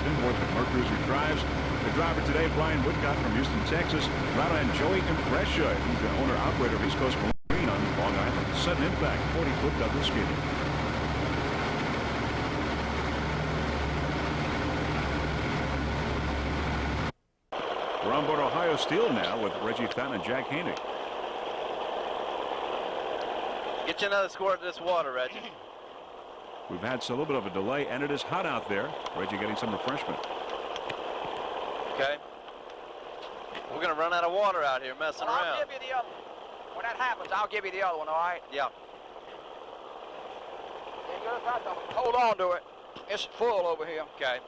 inboard from Mercury's Retrieves. The driver today, Brian Woodcott from Houston, Texas. Right on Joey Impressia. He's the owner-operator of East Coast Marine on Long Island. Sudden impact, 40-foot double skidding. We're on board Ohio Steel now with Reggie Fountain and Jack Haney. Get you another squirt of this water, Reggie. We've had a little bit of a delay, and it is hot out there. Reggie getting some refreshment. Okay. We're going to run out of water out here messing around. I'll give you the other one. When that happens, I'll give you the other one, all right? Yeah. Hold on to it. It's full over here. Okay.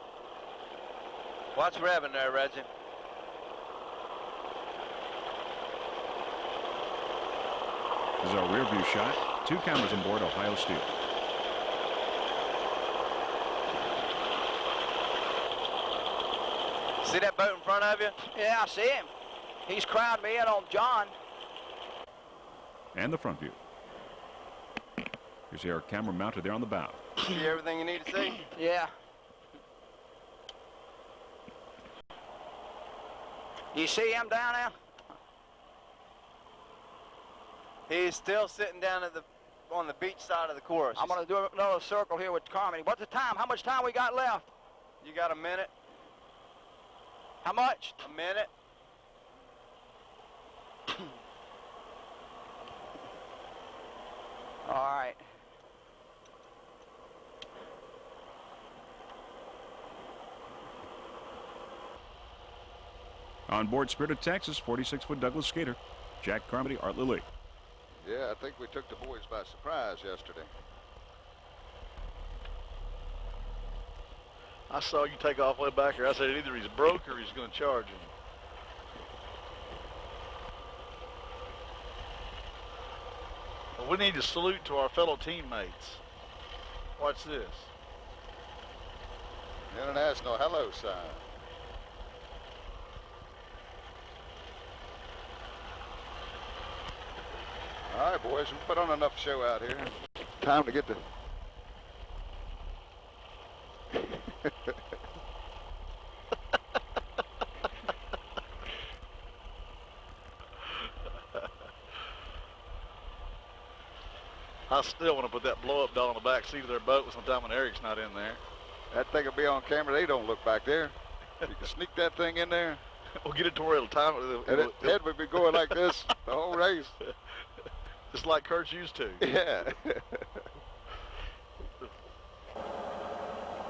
Watch revving there, Reggie. This is our rear view shot. 2 cameras on board Ohio Steel. See that boat in front of you? Yeah, I see him. He's crowding me in on John. And the front view. Here's our camera mounted there on the bow. See everything you need to see? Yeah. You see him down there? He's still sitting down at on the beach side of the course. I'm going to do another circle here with Carmen. What's the time? How much time we got left? You got a minute? How much? A minute. All right. On board Spirit of Texas, 46-foot Douglas skater, Jack Carmody, Art Lilly. Yeah, I think we took the boys by surprise yesterday. I saw you take off way back here. I said either he's broke or he's going to charge him. But we need to salute to our fellow teammates. Watch this. International hello sign. All right, boys, we put on enough show out here. Time to get the... I still want to put that blow-up doll in the back seat of their boat sometime when Eric's not in there. That thing will be on camera. They don't look back there. You can sneak that thing in there. We'll get it to where it'll time it. And its head would be going like this the whole race. Just like Kurt's used to. Yeah.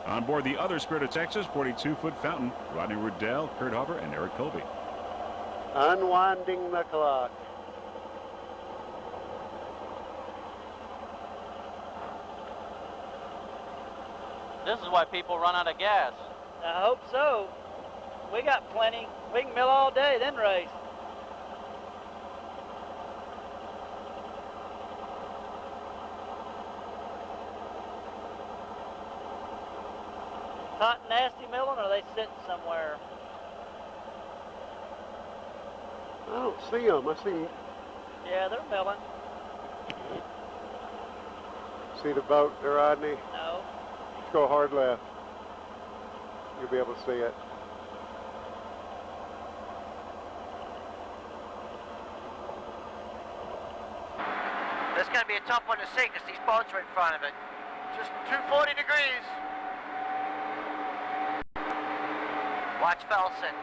On board the other Spirit of Texas, 42-foot Fountain, Rodney Riddell, Kurt Hauber, and Eric Colby. Unwinding the clock. This is why people run out of gas. I hope so. We got plenty. We can mill all day, then race. Hot and nasty milling, or are they sitting somewhere? I don't see them. I see. Yeah, they're milling. See the boat there, Rodney? No. Just go hard left. You'll be able to see it. This is going to be a tough one to see because these boats are in front of it. Just 240 degrees. Watch Felsen.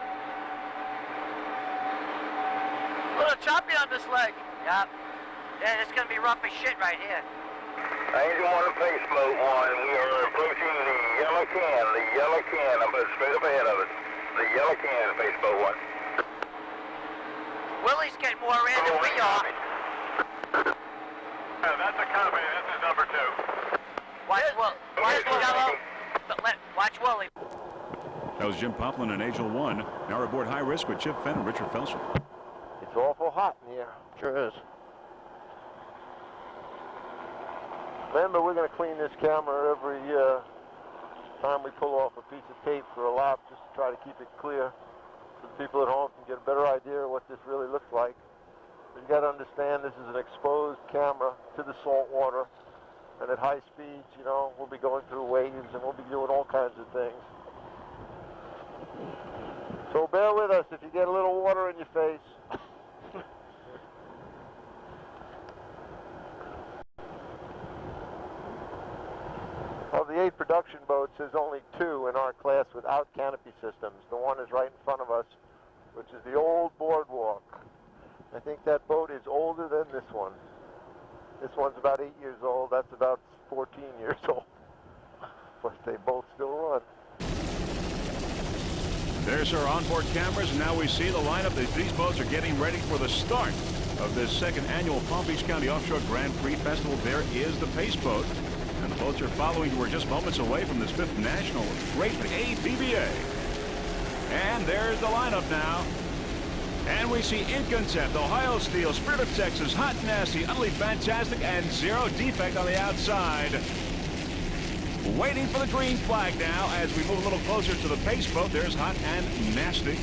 A little choppy on this leg. Yep. Yeah, it's going to be rough as shit right here. Angel 1 Face Boat 1, we are approaching the yellow can, I'm straight up ahead of us. The yellow can, Face Boat 1. Willie's getting more in than we are. That's a copy, this is number 2. Watch Willie. That was Jim Poplin and Angel 1. Now we're aboard High Risk with Chip Fenn and Richard Felsen. It's awful hot in here. Sure is. Remember, we're going to clean this camera every time we pull off a piece of tape for a lap, just to try to keep it clear so the people at home can get a better idea of what this really looks like. But you got to understand this is an exposed camera to the salt water, and at high speeds, you know, we'll be going through waves and we'll be doing all kinds of things. So bear with us if you get a little water in your face. Of the 8 production boats, there's only 2 in our class without canopy systems. The one is right in front of us, which is the old Boardwalk. I think that boat is older than this one. This one's about 8 years old. That's about 14 years old. But they both still run. There's our onboard cameras, and now we see the lineup. These boats are getting ready for the start of this second annual Palm Beach County Offshore Grand Prix Festival. There is the Pace Boat, and the boats are following. We're just moments away from this 5th national race, the APBA. And there's the lineup now. And we see In Concept, Ohio Steel, Spirit of Texas, Hot and Nasty, Utterly Fantastic, and Zero Defect on the outside. Waiting for the green flag now as we move a little closer to the Pace Boat. There's Hot and Nasty.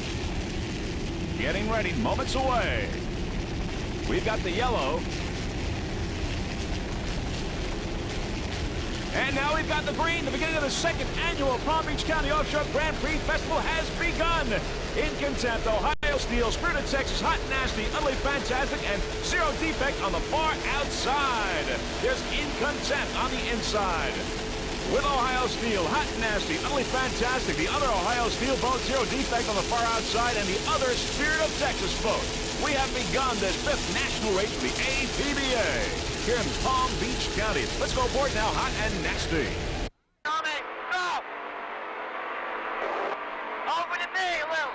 Getting ready, moments away. We've got the yellow. And now we've got the green. The beginning of the second annual Palm Beach County Offshore Grand Prix Festival has begun. In Concept, Ohio Steel, Spirit of Texas, Hot and Nasty, Utterly Fantastic, and Zero Defect on the far outside. There's In Concept on the inside. With Ohio Steel, Hot and Nasty, Utterly Fantastic, the other Ohio Steel boat, Zero Defect on the far outside, and the other Spirit of Texas boat. We have begun this 5th national race for the APBA here in Palm Beach County. Let's go aboard now, Hot and Nasty. Tommy, go! Over to me, Lil.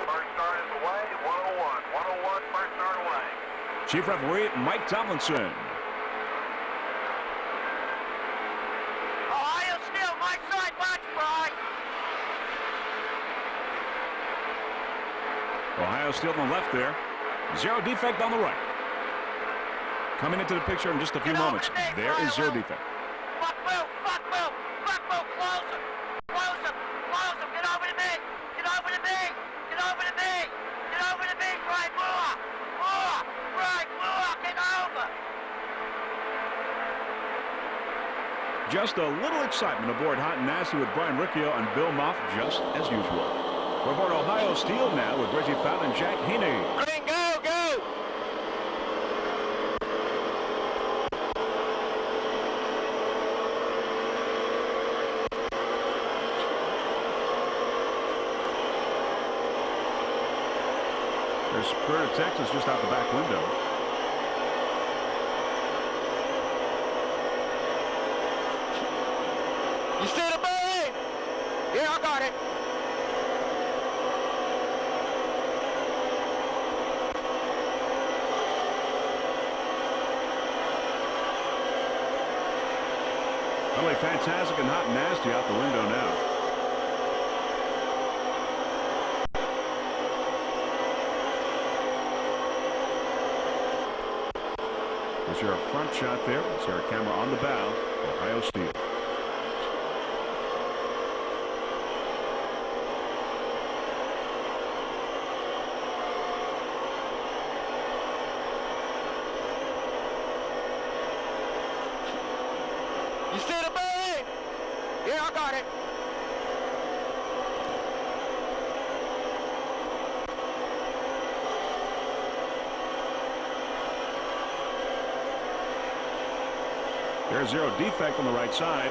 First start is away, 101. 101, first start away. Chief Referee Mike Tomlinson. Ohio Steel, my side, watch, Brian. Ohio Steel on the left there. Zero Defect on the right. Coming into the picture in just a few moments. There is Zero Defect. Fuck Will, fuck Will, fuck Will, close him, close him, close him, get over to me, get over to me, get over to me, get over to me, Brian Moore, Brian Moore, get over. Just a little excitement aboard Hot and Nasty with Brian Riccio and Bill Moff, just as usual. We're aboard Ohio Steel now with Reggie Fountain and Jack Heaney. Green, go, go! There's Spirit of Texas just out the back window. You see the bird? Yeah, I got it. Utterly Fantastic and Hot and Nasty out the window now. There's your front shot there. There's our camera on the bow. Ohio Steel. You see the bird? Yeah, I got it. There's Zero Defect on the right side.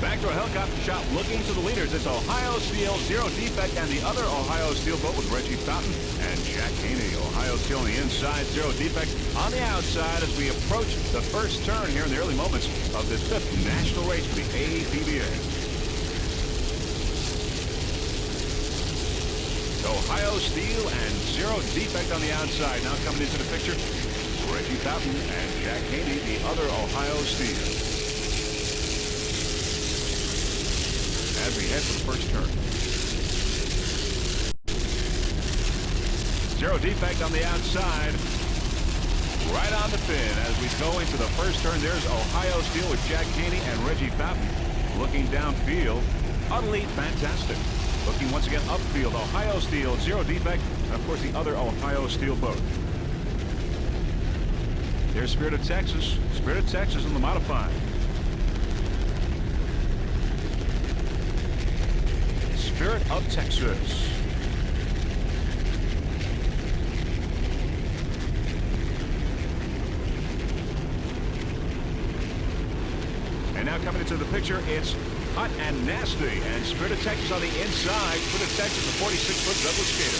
Back to a helicopter shot looking to the leaders. It's Ohio Steel, Zero Defect, and the other Ohio Steel boat with Reggie Fountain and Jack Heaney. Ohio Steel on the inside, Zero Defect on the outside as we approach the first turn here in the early moments of this 5th national race for the APBA. Ohio Steel and Zero Defect on the outside. Now coming into the picture, Reggie Fountain and Jack Heaney, the other Ohio Steel. As we head for the first turn. Zero defect on the outside. Right on the pin as we go into the first turn. There's Ohio Steel with Jack Haney and Reggie Fountain looking downfield. Utterly fantastic. Looking once again upfield. Ohio Steel, zero defect. And of course the other Ohio Steel boat. There's Spirit of Texas. Spirit of Texas in the modified. Spirit of Texas. And now coming into the picture, it's Hot and Nasty. And Spirit of Texas on the inside. Spirit of Texas, a 46-foot double skater.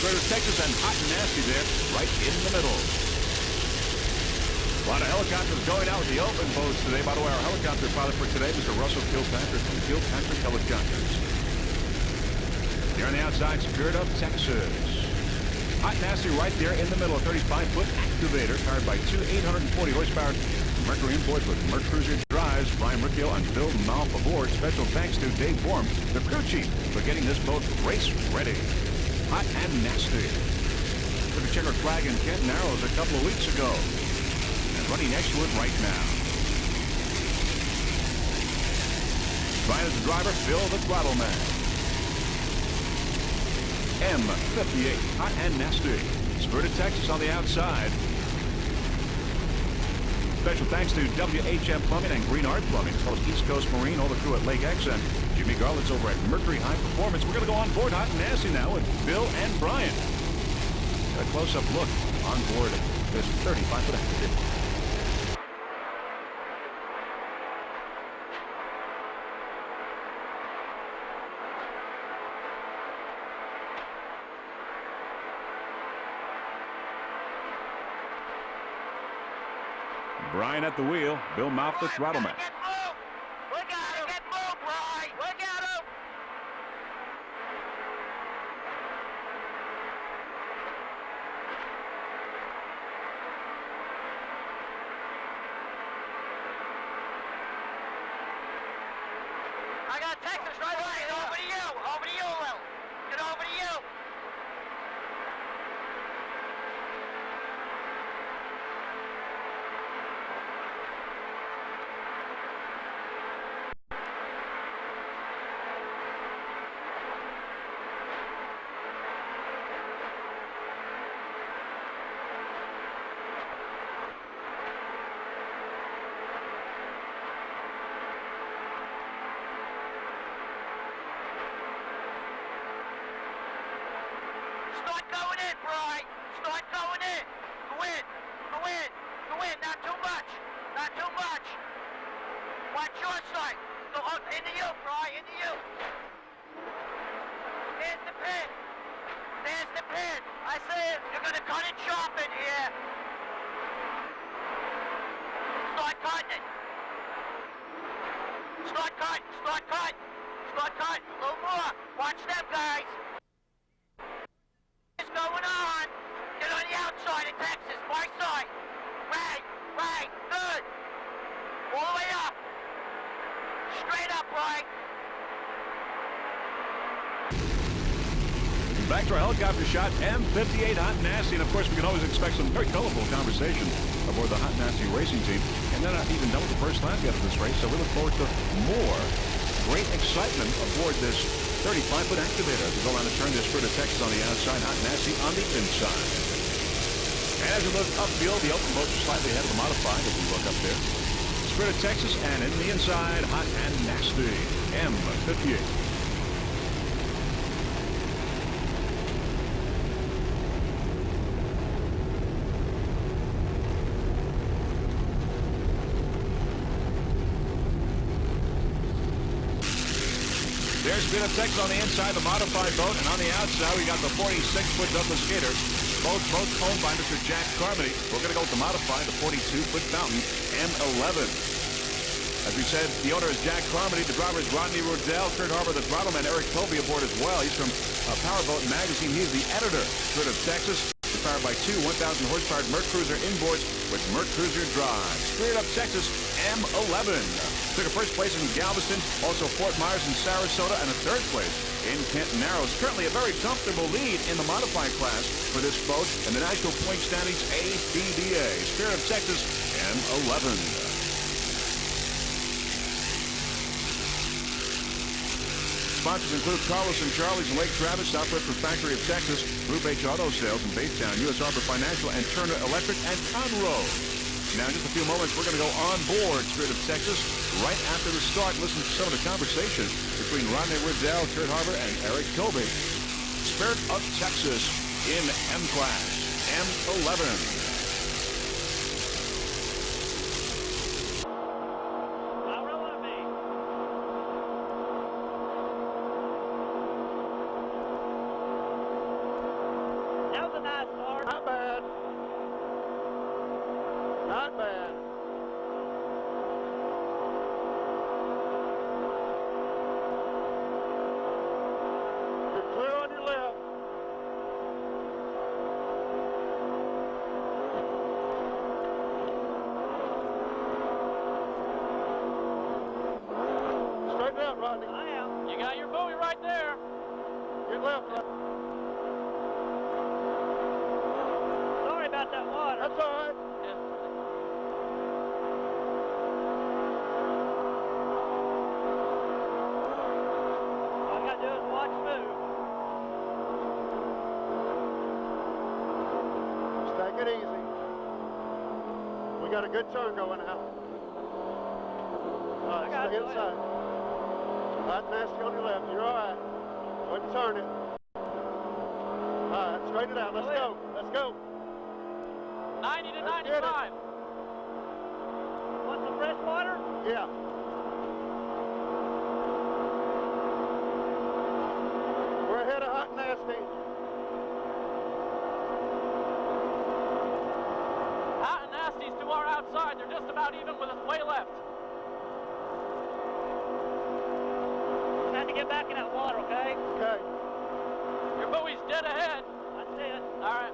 Spirit of Texas and Hot and Nasty there, right in the middle. A lot of helicopters going out with the open boats today. By the way, our helicopter pilot for today, Mr. Russell Kilpatrick from Kilpatrick Helicopters. Here on the outside, Spirit of Texas. Hot and Nasty right there in the middle. A 35-foot activator powered by two 840 horsepower Mercury imports with Mercruiser drives. Brian Riccio and Bill Malf aboard. Special thanks to Dave Worm, the crew chief, for getting this boat race ready. Hot and Nasty. Took a checker flag in Kent Narrows a couple of weeks ago. Running next to it right now. Brian is the driver, Phil the throttle man. M58, Hot and Nasty. Spirit of Texas on the outside. Special thanks to WHM Plumbing and Green Art Plumbing, as well as East Coast Marine, all the crew at Lake X, and Jimmy Garland's over at Mercury High Performance. We're going to go on board Hot and Nasty now with Bill and Brian. A close-up look on board this 35-foot activity. Brian at the wheel, Bill Malf the throttle man. We gotta get moved, Brian. We gotta. I got Texas right away. Over to you. Over to you, Will. Get over to you. Start going in, Bry. Start going in. Go in. Go in. Go in. Not too much. Not too much. Watch your side. Go up into you, Bry. Into you. There's the pin. There's the pin. I say it. You're going to cut it sharp in here. Start cutting it. Start cutting. Start cutting. Start cutting. A little more. Watch them, guys. What's going on? Get on the outside of Texas, my side. Right, right, good. All the way up. Straight up, right. Back to our helicopter shot, M58 Hot and Nasty, and of course we can always expect some very colorful conversation aboard the Hot and Nasty racing team. And they're not even done with the first lap yet of this race, so we look forward to more great excitement aboard this 35-foot activator as we go around the turn. This Spirit of Texas on the outside, Hot and Nasty on the inside. And as we look upfield, the open boats are slightly ahead of the modified as we look up there. Spirit of Texas, and in the inside, Hot and Nasty, M58. There's Spirit of Texas on the inside, the modified boat, and on the outside we got the 46-foot Douglas Gator. Both owned by Mr. Jack Carmody. We're going to go with the modified, the 42-foot Fountain M11. As we said, the owner is Jack Carmody. The driver is Rodney Rodell. Kurt Harbour, the throttleman, Eric Toby aboard as well. He's from Powerboat magazine. He's the editor. Spirit of Texas. The Texas, powered by two 1,000 horsepower Merc Cruiser inboards with Merc Cruiser drive. Spirit of Texas M11 took a first place in Galveston, also Fort Myers and Sarasota, and a third place in Canton Narrows. Currently a very comfortable lead in the modified class for this boat and the National Point Standings APBA. Spirit of Texas M11. Sponsors include Carlos and Charlie's and Lake Travis, Southwest Factory of Texas, Group H Auto Sales in Baytown, U.S. Arbor Financial, and Turner Electric and Conroe. Now, in just a few moments, we're going to go on board Spirit of Texas right after the start. Listen to some of the conversation between Rodney Riddell, Kurt Harbour, and Eric Kilby. Spirit of Texas in M-Class, M11. Good turn going out. All right, stay inside. Hot and nasty on your left. You're all right. Go ahead and turn it. All right, straighten it out. Let's go. Let's go. 90 to 95. Want some fresh water? Yeah. We're ahead of hot and nasty. Nasty's to our outside. They're just about even with us way left. Time to get back in that water, okay? Okay. Your buoy's dead ahead. I see it. All right.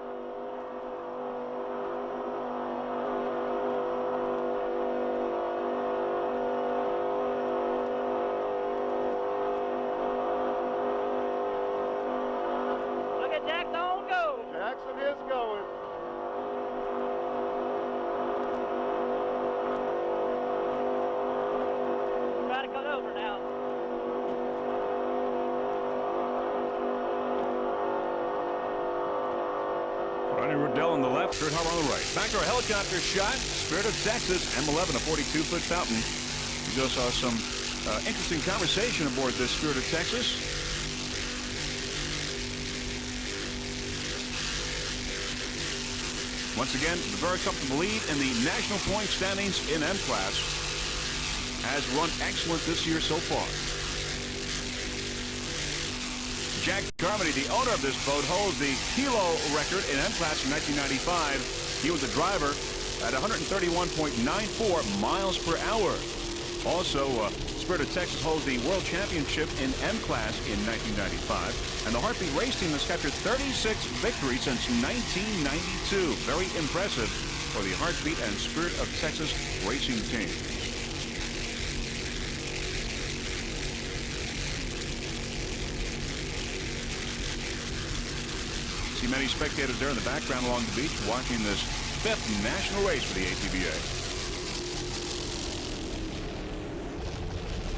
Look at Jackson on go. Jackson is going. Riddell on the left, Kurt Harbour on the right. Back to our helicopter shot. Spirit of Texas, M11, a 42-foot fountain. We just saw some interesting conversation aboard this Spirit of Texas. Once again, the very comfortable lead in the national point standings in M-Class. Has run excellent this year so far. Jack Carmody, the owner of this boat, holds the kilo record in M-Class in 1995. He was the driver at 131.94 miles per hour. Also, Spirit of Texas holds the World Championship in M-Class in 1995. And the Heartbeat Race Team has captured 36 victories since 1992. Very impressive for the Heartbeat and Spirit of Texas racing team. Many spectators there in the background along the beach watching this 5th national race for the APBA.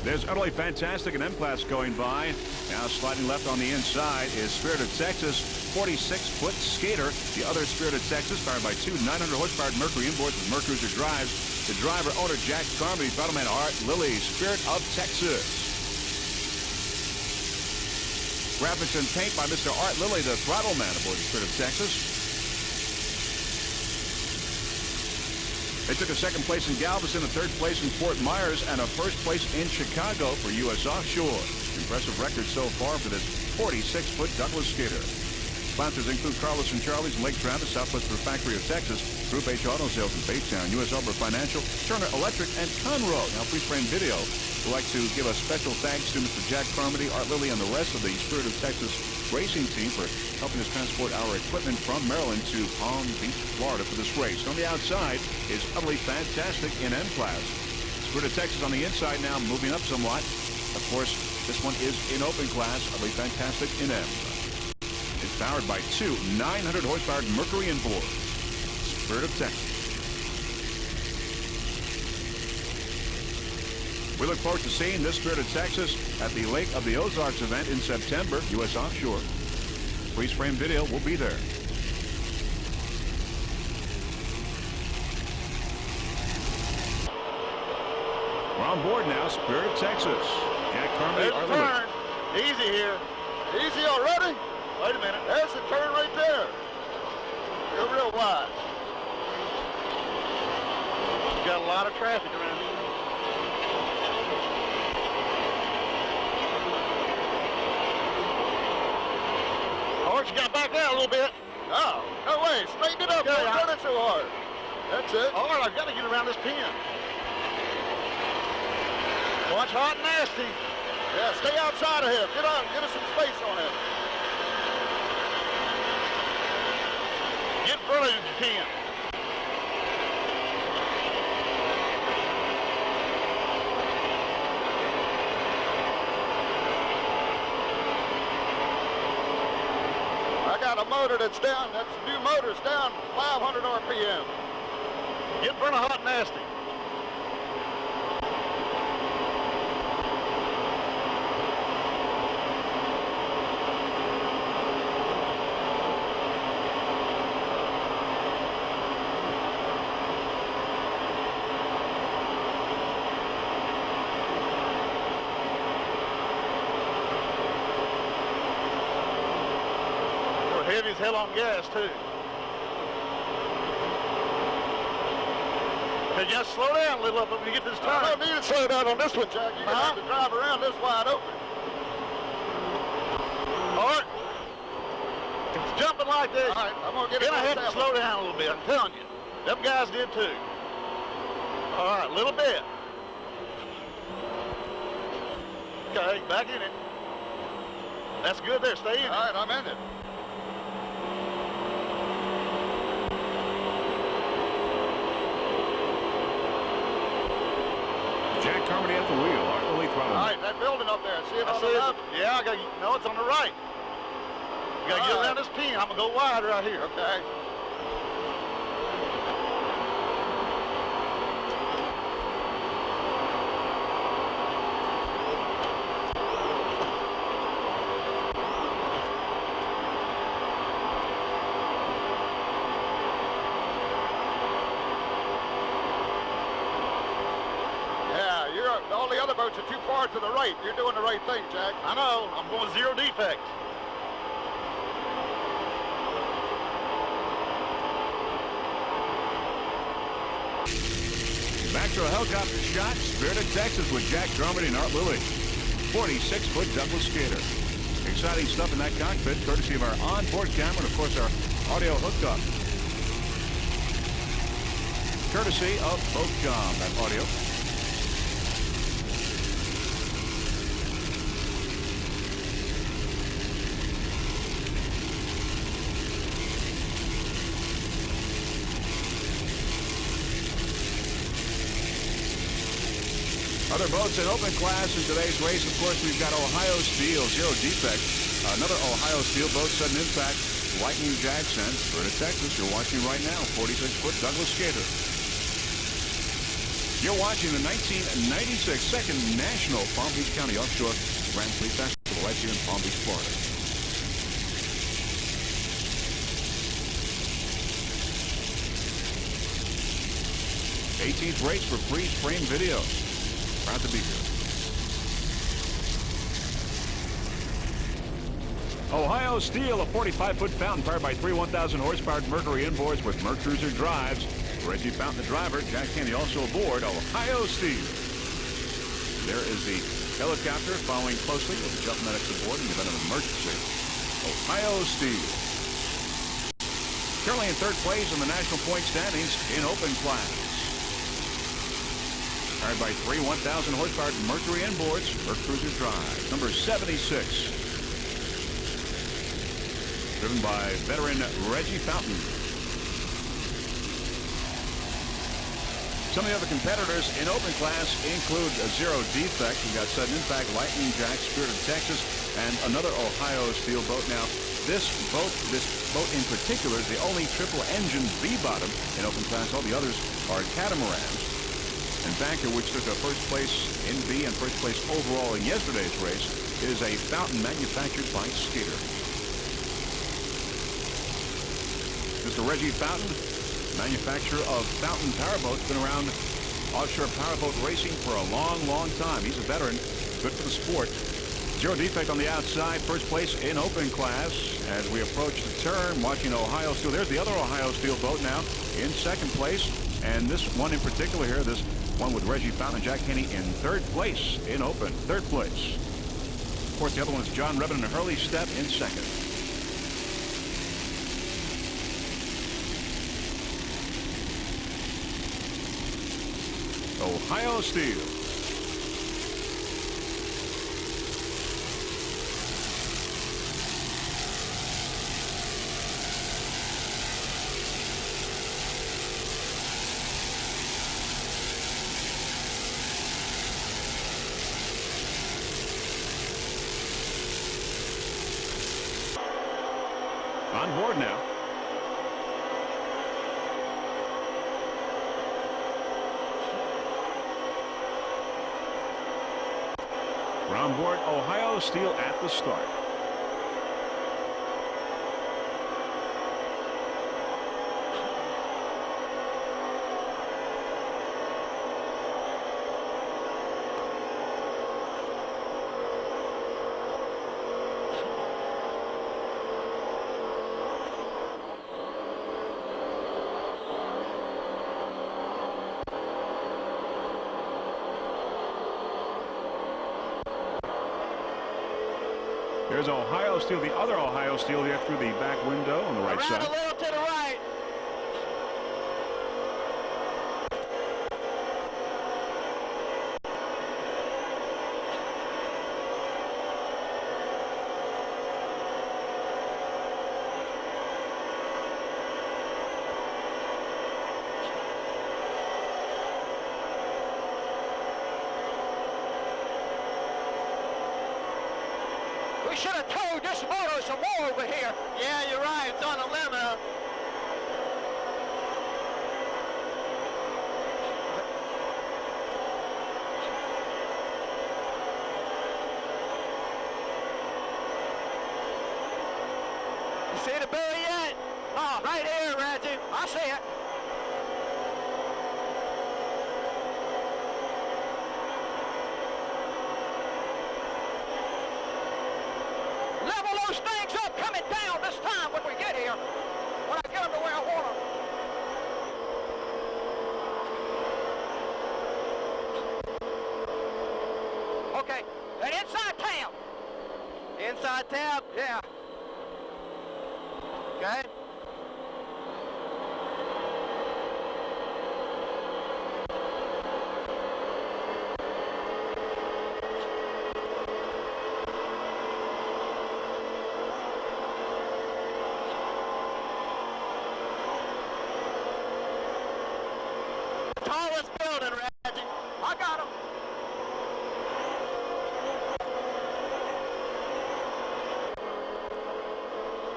There's utterly fantastic an M-Class going by. Now sliding left on the inside is Spirit of Texas, 46-foot skater. The other Spirit of Texas, powered by two 900-horsepower Mercury inboards with Merc Cruiser drives. The driver, owner Jack Carmody, throttle man Art Lilly, Spirit of Texas. Graphics and paint by Mr. Art Lilly, the throttle man aboard the Spirit of Texas. They took a second place in Galveston, a third place in Fort Myers, and a first place in Chicago for U.S. Offshore. Impressive record so far for this 46-foot Douglas skater. Sponsors include Carlos and Charlie's and Lake Travis, Southwest Factory of Texas, Group H Auto Sales in Baytown, U.S. Arbor Financial, Turner Electric, and Conroe. Now, freeze frame video We'd like to give a special thanks to Mr. Jack Carmody, Art Lilly, and the rest of the Spirit of Texas racing team for helping us transport our equipment from Maryland to Palm Beach, Florida for this race. On the outside is utterly fantastic in M class. Spirit of Texas on the inside now, moving up somewhat. Of course, this one is in open class, utterly fantastic in M. It's powered by two 900 horsepower Mercury inboard. Spirit of Texas. We look forward to seeing this Spirit of Texas at the Lake of the Ozarks event in September, U.S. Offshore. Freeze frame video will be there. We're on board now, Spirit of Texas. Jack Carmody, There's the turn. Easy here. Easy already? Wait a minute. There's the turn right there. Go real wide. Got a lot of traffic around here. Horse, you got back out a little bit. Oh, no way. Straighten it up. Yeah, Don't run it so hard. That's it. All right, I've got to get around this pin. Watch hot and nasty. Yeah, stay outside of him. Get on. Get us some space on him. Get further as you can. I got a motor that's down. That's new motor's down 500 RPM. Get in front of hot and nasty. Heavy as hell on gas, too. Hey, just slow down a little up when you get this turn. I don't need to slow down on this one, Jack. You're going to have to drive around this wide open. All right. It's jumping like this. All right, I'm going to get it. Then I have to slow down a little bit. I'm telling you. Them guys did, too. All right, a little bit. Okay, back in it. That's good there. Stay in it. All right, I'm in it. Jack Carmody at the wheel. Art Lilly All right, that building up there. See it on the left? Yeah, I got. No, it's on the right. You got to get around this pin. I'm going to go wide right here. Okay. All the other boats are too far to the right. You're doing the right thing, Jack. I know. I'm going zero defect. Back to a helicopter shot. Spirit of Texas with Jack Carmody and Art Lilly. 46-foot Douglas skater. Exciting stuff in that cockpit, courtesy of our onboard camera and, of course, our audio hookup. Courtesy of Boatcom, that audio. Other boats in open class in today's race. Of course, we've got Ohio Steel, zero defect. Another Ohio Steel boat, sudden impact, Lightning Jackson. Spirit of Texas, you're watching right now. 46-foot Douglas skater. You're watching the 1996 Second National Palm Beach County Offshore Grand Prix Festival right here in Palm Beach, Florida. '18th race for freeze frame video. Proud to be here. Ohio Steel, a 45-foot fountain powered by three 1,000 horsepower Mercury inboards with Mercruiser drives. Reggie Fountain, the driver. Jack Kennedy also aboard. Ohio Steel. There is the helicopter following closely with the jump medics aboard in the event of emergency. Ohio Steel. Currently in third place in the national point standings in open class. Powered by three 1,000 horsepower Mercury inboards for cruiser drive. Number 76. Driven by veteran Reggie Fountain. Some of the other competitors in open class include a Zero Defect. We've got Sudden Impact, Lightning Jack, Spirit of Texas, and another Ohio steel boat. Now, this boat in particular is the only triple engine V-bottom in open class. All the others are catamarans. And Banker, which took a first place in B and first place overall in yesterday's race, is a Fountain manufactured by Skater. Mr. Reggie Fountain, manufacturer of Fountain Powerboats, been around offshore powerboat racing for a long, long time. He's a veteran, good for the sport. Zero Defect on the outside, first place in open class. As we approach the turn, watching Ohio Steel. There's the other Ohio Steel boat now in second place. And this one in particular here, this one with Reggie Fountain and Jack Henney in third place in open. Third place. Of course, the other one is John Rebin and Hurley Step in second. Ohio Steel. On board now. We're on board Ohio Steel at the start. There's Ohio Steel, the other Ohio Steel there through the back window on the right Around side. a little to the right. We should have towed this motor some more over here. Yeah, you're right. It's on the limit. You see the buoy yet? Oh, right here, Reggie. I see it. Level those things up, coming down this time when we get here. When I get them to where I want them. Okay, and inside tab. Inside tab? Yeah. Okay. Tallest building, Reggie. I got him.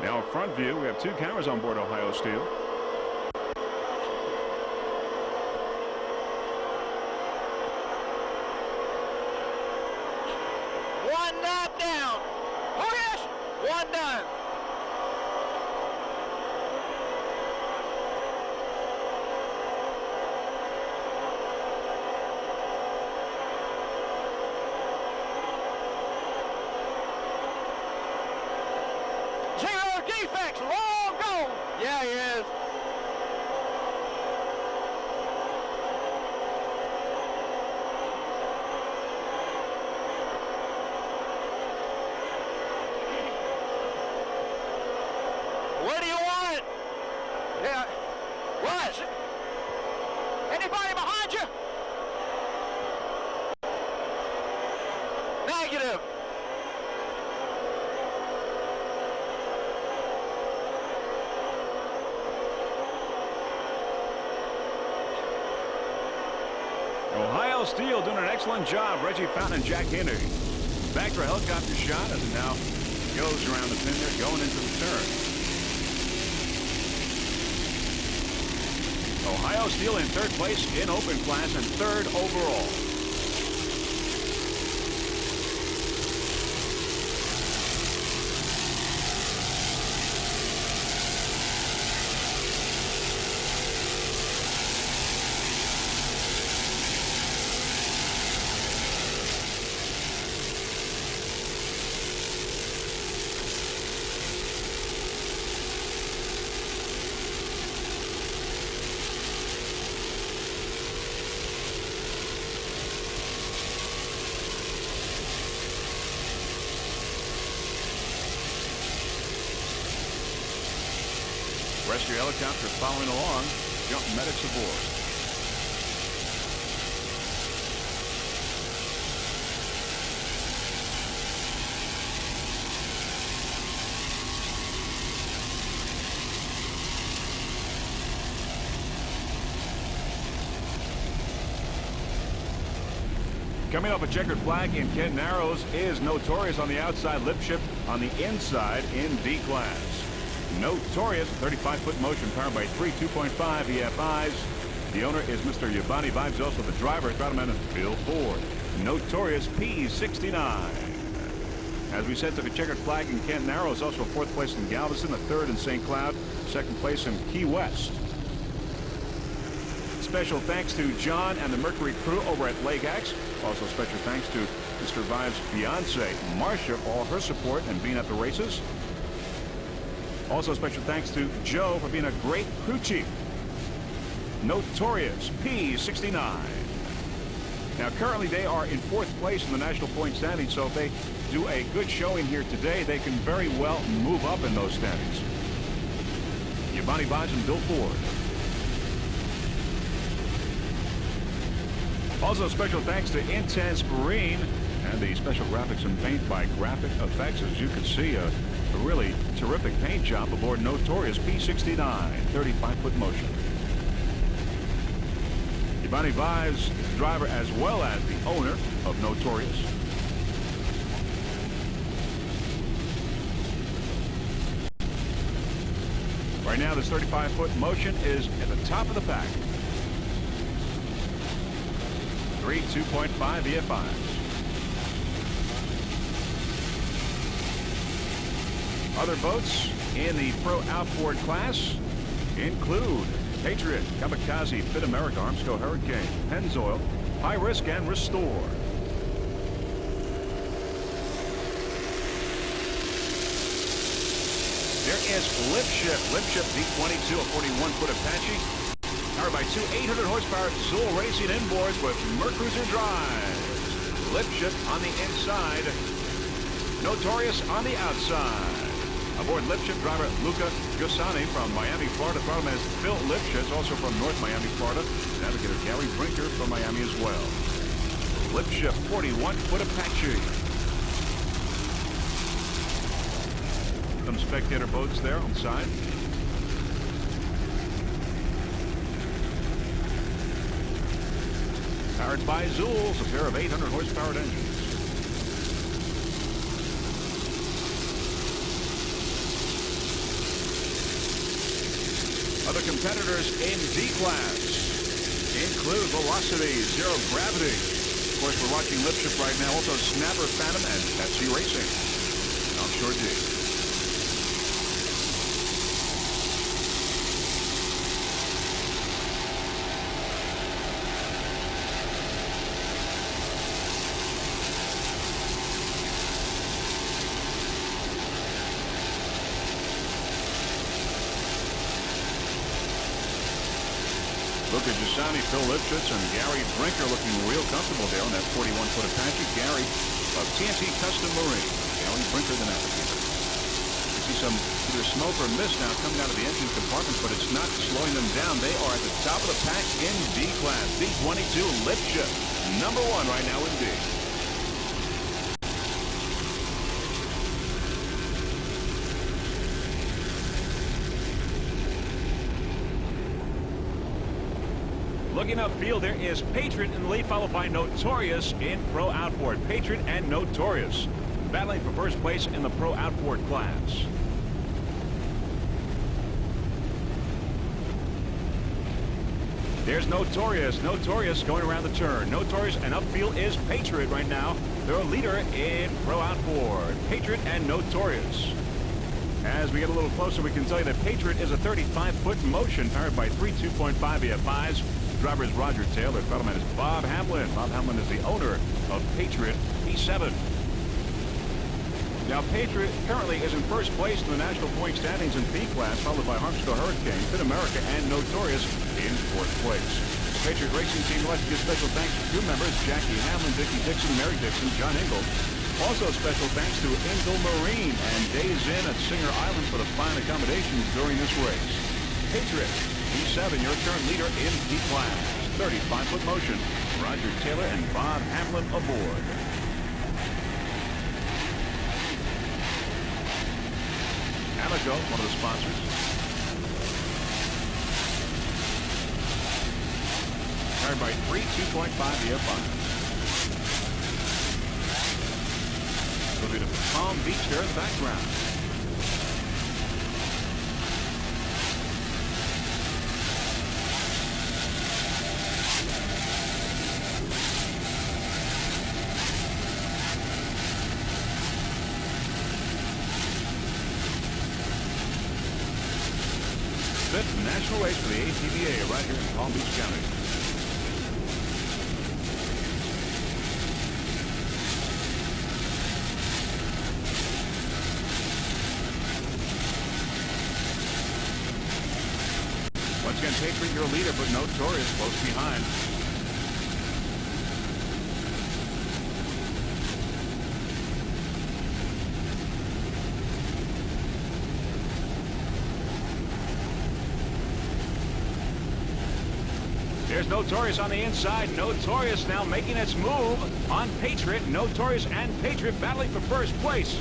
Now front view, we have two cameras on board Ohio Steel. One knob down. Oh yes, one done. Zero defects, long gone. Yeah, he is. Where do you want it? Yeah. What? Anybody behind you? Negative. Ohio Steel doing an excellent job. Reggie Fountain and Jack Henry. Back for a helicopter shot as it now goes around the pin there, going into the turn. Ohio Steel in third place in open class and third overall. Rescue helicopter following along. Jump medics aboard. Coming off a checkered flag in Kent Narrows is Notorious on the outside, Lip Ship on the inside in D class. Notorious, 35-foot motion powered by three 2.5 EFIs. The owner is Mr. Yabani Vibes, also the driver, throttle Bill Ford. Notorious P69. As we said, took a checkered flag in Kent Narrows, also a fourth place in Galveston, a third in St. Cloud, second place in Key West. Special thanks to John and the Mercury crew over at Lake Axe. Also special thanks to Mr. Vibe's fiance, Marcia, all her support and being at the races. Also special thanks to Joe for being a great crew chief. Notorious P69. Now currently they are in fourth place in the national point standing, so if they do a good showing here today, they can very well move up in those standings. Yabani Vibes and Bill Ford. Also special thanks to Intense Marine and the special graphics and paint by Graphic Effects. As you can see, a really terrific paint job aboard Notorious P69, 35-foot motion. Yabani Vibes is the driver as well as the owner of Notorious. Right now, this 35-foot motion is at the top of the pack. Three 2.5 EFIs. Other boats in the Pro Outboard class include Patriot, Kamikaze, Fit America, Armsco Hurricane, Pennzoil, High Risk, and Restore. There is Lip Ship D22, a 41-foot Apache, powered by two 800-horsepower Zool Racing inboards with Mercruiser drives. Lip Ship on the inside, Notorious on the outside. Aboard Lip Ship driver Luca Gusani from Miami, Florida. Throttle is Phil Lipschitz, also from North Miami, Florida. Navigator Gary Brinker from Miami as well. Lip Ship 41-foot Apache. Some spectator boats there on the side. Powered by Zools, a pair of 800-horsepower engines. Other competitors in D class include Velocity, Zero Gravity. Of course, we're watching Lip Ship right now. Also, Snapper, Phantom, and Pepsi Racing. Offshore D. Luca Giussani, Phil Lipschitz, and Gary Brinker looking real comfortable there on that 41-foot Apache. Gary of TNT Custom Marine. Gary Brinker, the navigator. You see some either smoke or mist now coming out of the engine compartments, but it's not slowing them down. They are at the top of the pack in D class. D22 Lipschitz, #1 right now in D. Looking upfield, there is Patriot in the lead, followed by Notorious in Pro Outboard. Patriot and Notorious battling for first place in the Pro Outboard class. There's Notorious. Notorious going around the turn. Notorious, and upfield is Patriot right now. They're a leader in Pro Outboard. Patriot and Notorious. As we get a little closer, we can tell you that Patriot is a 35-foot motion powered by three 2.5 AFIs. Driver is Roger Taylor. Throttle man is Bob Hamlin. Bob Hamlin is the owner of Patriot P7. Now, Patriot currently is in first place in the national point standings in P class, followed by Harmstar Hurricane, Fit America, and Notorious in fourth place. The Patriot Racing Team would like to give special thanks to crew members Jackie Hamlin, Vicky Dixon, Mary Dixon, John Engel. Also, special thanks to Engel Marine and Days Inn at Singer Island for the fine accommodations during this race. Patriot P7, your current leader in P class. 35-foot motion. Roger Taylor and Bob Hamlin aboard. Amoco, one of the sponsors. Powered by three 2.5 EFI. We'll be to Palm Beach there in the background. Fifth national race for the APBA right here in Palm Beach County. Once again, Patriot, your leader, but Notorious close behind. There's Notorious on the inside. Notorious now making its move on Patriot. Notorious and Patriot battling for first place.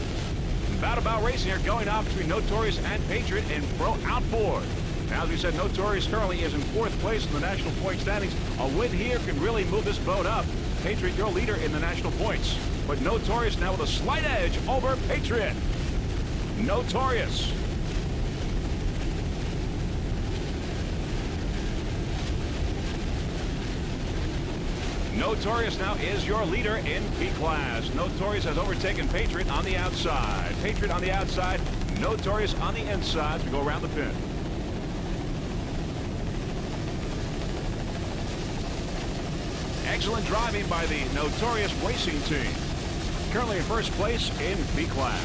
About racing here going on between Notorious and Patriot in Pro Outboard. Now, as we said, Notorious currently is in fourth place in the national point standings. A win here can really move this boat up. Patriot, your leader in the national points. But Notorious now with a slight edge over Patriot. Notorious. Notorious now is your leader in P class. Notorious has overtaken Patriot on the outside. Patriot on the outside, Notorious on the inside as we go around the pin. Excellent driving by the Notorious Racing Team. Currently in first place in P class.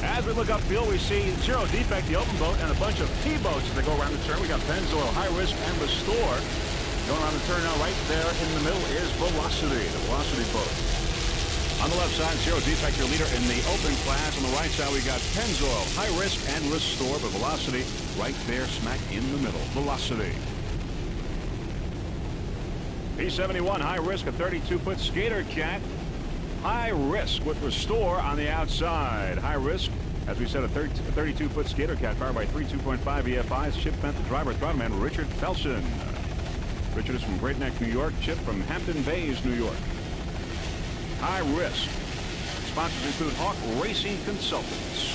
As we look upfield, we see Zero Defect, the open boat, and a bunch of P boats as they go around the turn. We got Pennzoil, High Risk, and Restore. Going around the turn now, right there in the middle is Velocity, the Velocity boat. On the left side, Zero Defect, your leader in the open class. On the right side, we got Pennzoil, High Risk, and Restore, but Velocity right there, smack in the middle. Velocity. P71, High Risk, a 32-foot skater cat. High Risk with Restore on the outside. High Risk, as we said, a 32-foot skater cat powered by three 2.5 EFIs. Chip Bent, the driver, throttle man, Richard Felson. Richard is from Great Neck, New York. Chip from Hampton Bays, New York. High Risk. Sponsors include Hawk Racing Consultants.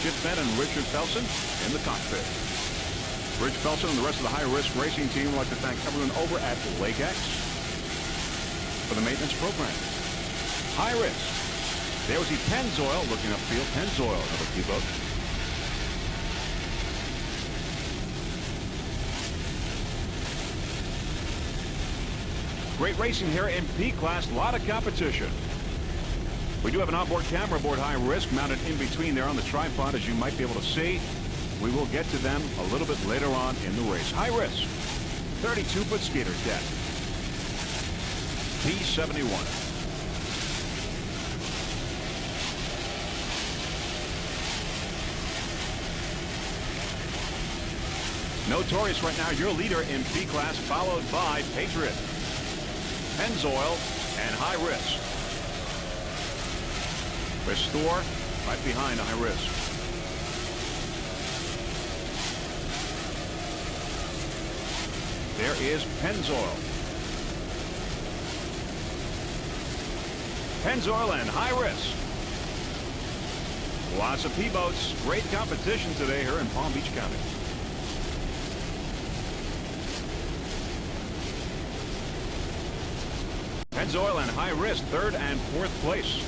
Chip Bent and Richard Felson in the cockpit. Rich Felson and the rest of the High Risk Racing Team would like to thank everyone over at Lake X for the maintenance program. High Risk. There we see Pennzoil looking upfield. Pennzoil, another P-boat. Great racing here in P class. A lot of competition. We do have an onboard camera aboard High Risk mounted in between there on the tripod, as you might be able to see. We will get to them a little bit later on in the race. High Risk, 32-foot skater cat. P71. Notorious right now, your leader in P class, followed by Patriot, Pennzoil, and High Risk. Restore right behind High Risk. There is Pennzoil. Pennzoil and High Risk. Lots of P-boats. Great competition today here in Palm Beach County. Pennzoil and High Risk, 3rd and 4th place.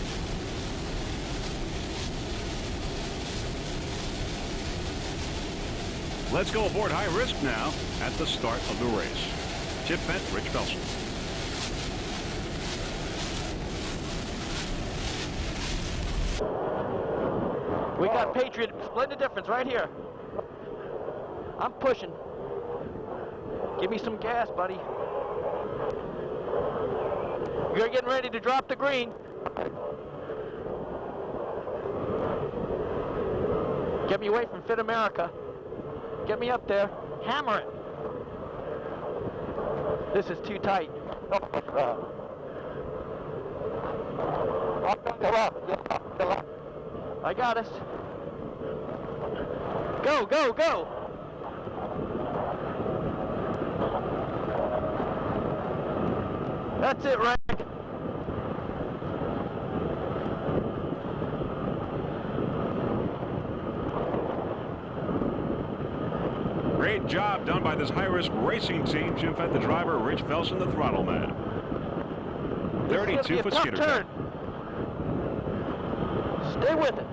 Let's go aboard High Risk now at the start of the race. Chip Bent, Rich Felson. We got Patriot splitting the difference right here. I'm pushing. Give me some gas, buddy. You're getting ready to drop the green. Get me away from Fit America. Get me up there. Hammer it. This is too tight. I got us. Go, go, go. That's it, Rick. Great job done by this high-risk racing team. Jim Fett, the driver, Rich Felson, the throttle man. 32 foot skitter turn. Stay with it.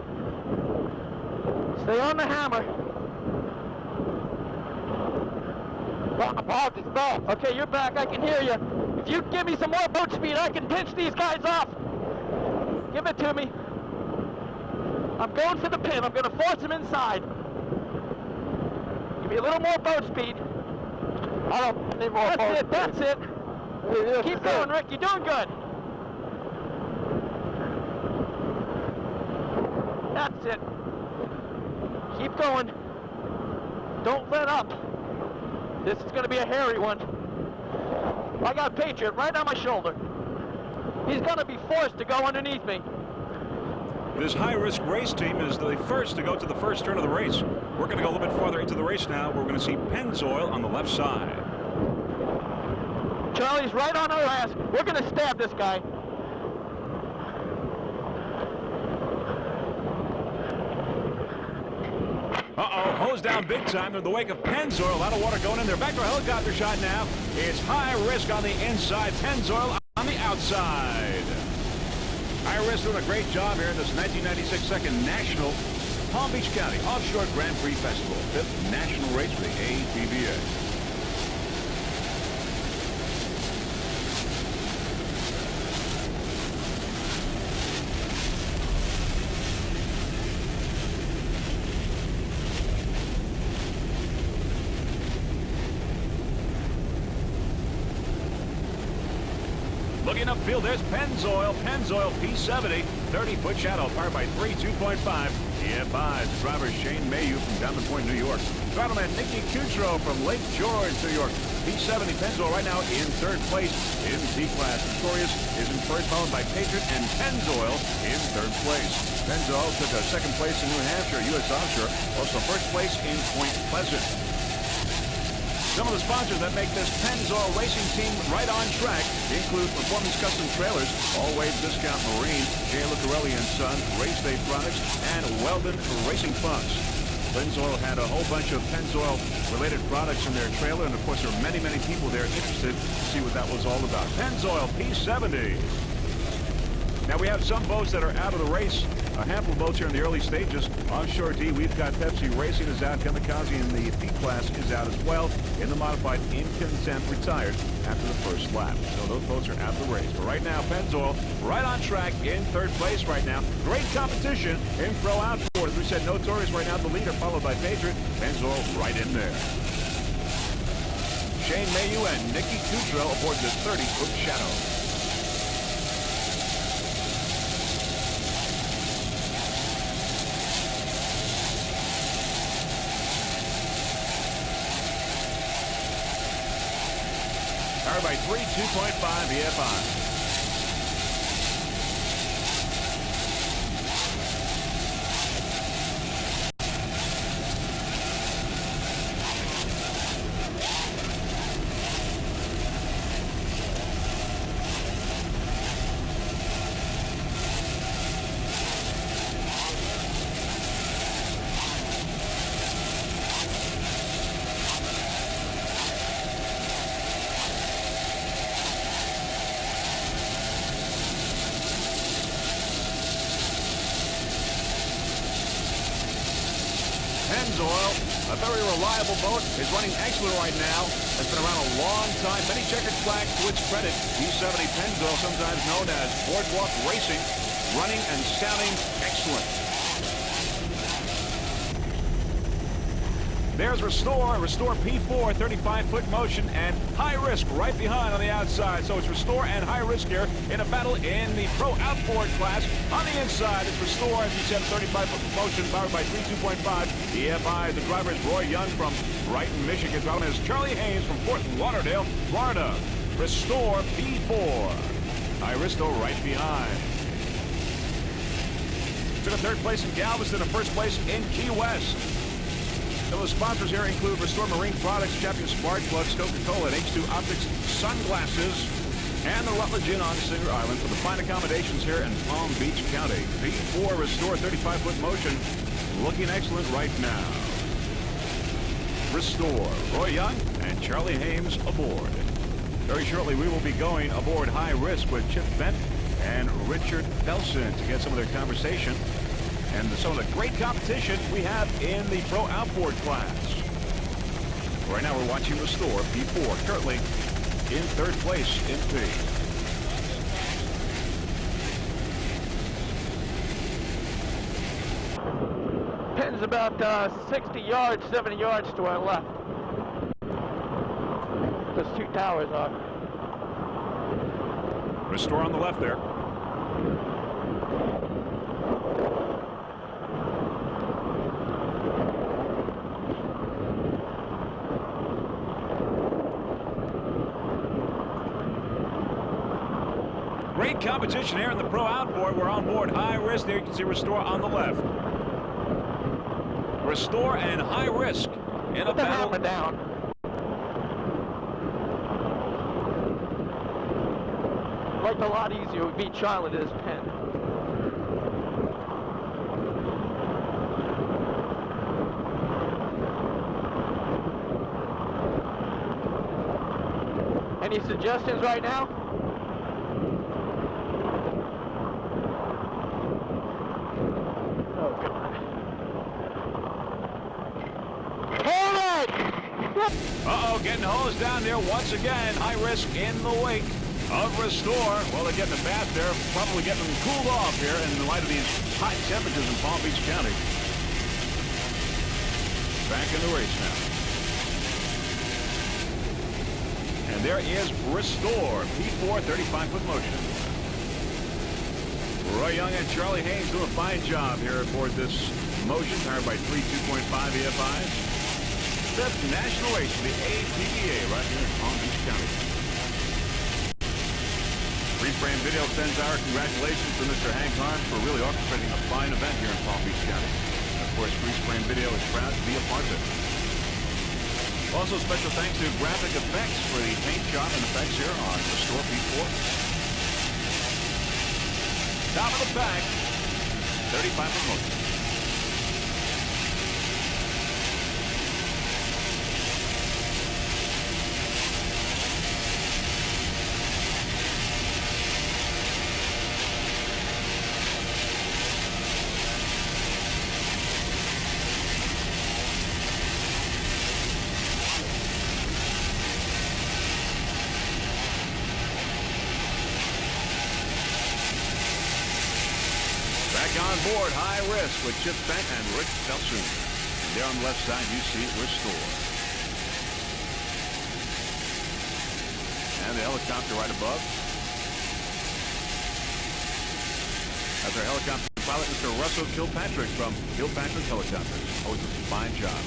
Stay on the hammer. Okay, you're back. I can hear you. If you give me some more boat speed, I can pinch these guys off. Give it to me. I'm going for the pin. I'm going to force him inside. Give me a little more boat speed. I don't need more boat speed. That's it. Keep going, Rick. You're doing good. That's it. Keep going. Don't let up. This is going to be a hairy one. I got Patriot right on my shoulder. He's going to be forced to go underneath me. This high-risk race team is the first to go to the first turn of the race. We're going to go a little bit farther into the race now. We're going to see Pennzoil on the left side. Charlie's right on our ass. We're going to stab this guy. Uh-oh, hose down big time in the wake of Pennzoil. A lot of water going in there. Back to a helicopter shot now. It's High Risk on the inside, Pennzoil on the outside. High Risk doing a great job here in this 1996 second National Palm Beach County Offshore Grand Prix Festival. 5th national race for the APBA. Looking upfield, there's Pennzoil. Pennzoil P70, 30-foot shadow, powered by 3 2.5 EFIs. The driver is Shane Mayu from Diamond Point, New York. Throttle-man Nicky Cutro from Lake George, New York. P70 Pennzoil right now in 3rd place in P-Class. Victorious is in 1st, followed by Patriot and Pennzoil in 3rd place. Pennzoil took a 2nd place in New Hampshire, U.S. Offshore. Also 1st place in Point Pleasant. Some of the sponsors that make this Pennzoil racing team right on track include Performance Custom Trailers, All Waves Discount Marine, J. Lucarelli & Son, Race Day Products, and Weldon Racing Funds. Pennzoil had a whole bunch of Pennzoil-related products in their trailer, and of course there are many, many people there interested to see what that was all about. Pennzoil P70. Now we have some boats that are out of the race. A handful of boats here in the early stages. Offshore D, we've got Pepsi Racing is out. Kamikaze in the P-Class is out as well. In the modified, In Contempt retired after the first lap. So those boats are out of the race. But right now, Pennzoil right on track in 3rd place right now. Great competition in Pro Outboard. As we said, Notorious right now the leader, followed by Patriot. Pennzoil right in there. Shane Mayu and Nicky Cutro aboard this 30-foot shadow. Powered by 3 2.5 EFI. Pennzoil, a very reliable boat, is running excellent right now. Has been around a long time. Many checkered flags to its credit. B70 Pennzoil, sometimes known as Boardwalk Racing, running and sounding excellent. There's Restore P4, 35-foot motion, and High Risk right behind on the outside. So it's Restore and High Risk here in a battle in the Pro Outboard class. On the inside, it's Restore, as you said, 35-foot motion, powered by 2.5 EFI. The driver is Roy Young from Brighton, Michigan. Driving is Charlie Haynes from Fort Lauderdale, Florida. Restore P4. High Risk, though, right behind. Took a third place in Galveston and first place in Key West. Some of the sponsors here include Restore Marine Products, Champion Spark Plugs, Coca-Cola, and H2 Optics Sunglasses, and the Rutledge Inn on Singer Island for the fine accommodations here in Palm Beach County. P4 Restore 35-foot motion, looking excellent right now. Restore, Roy Young and Charlie Haynes aboard. Very shortly, we will be going aboard High Risk with Chip Bent and Richard Felsen to get some of their conversation and some of the great competition we have in the Pro Outboard class. Right now we're watching Restore P4, currently in third place in P. Penn's about 60 yards, 70 yards to our left. Those two towers are. Restore on the left there. Great competition here in the Pro Outboard. We're on board High Risk. There you can see Restore on the left. Restore and High Risk in a battle. Put the hammer down. Like a lot easier would beat Charlotte to this Penn. Any suggestions right now? Uh-oh, getting hosed down there once again. High Risk in the wake of Restore. Well, they're getting a bath there, probably getting them cooled off here in the light of these high temperatures in Palm Beach County. Back in the race now. And there is Restore, P4, 35-foot motion. Roy Young and Charlie Haynes do a fine job here aboard this motion, powered by 3 2.5 EFIs. Fifth national race for the APBA right here in Palm Beach County. Freeze Frame Video sends our congratulations to Mr. Hank Harms for really orchestrating a fine event here in Palm Beach County. And of course, Freeze Frame Video is proud to be a part of it. Also, special thanks to Graphic Effects for the paint job and effects here on Restore P4. Top of the pack, 35-foot motion. On board High Risk with Chip Bent and Rick Felsen. And there on the left side you see Restore. And the helicopter right above. That's our helicopter pilot, Mr. Russell Kilpatrick from Kilpatrick Helicopters. Always a fine job.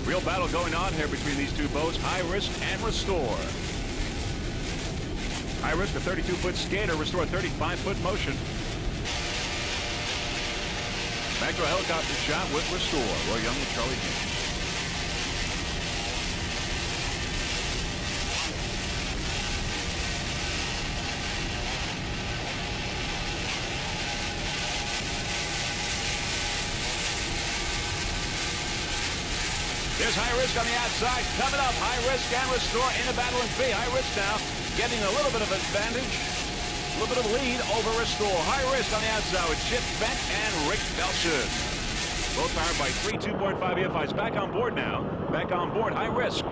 Real battle going on here between these two boats, High Risk and Restore. High Risk, a 32-foot skater, Restore, a 35-foot motion. Back to a helicopter shot with Restore, Roy Young and Charlie Haynes. There's High Risk on the outside. Coming up, High Risk and Restore in a battle in B. High Risk now getting a little bit of advantage. A little bit of lead over Restore. High Risk on the outside with Chip Bent and Rick Felsen. Both powered by three 2.5 EFIs. Back on board now. Back on board. High risk.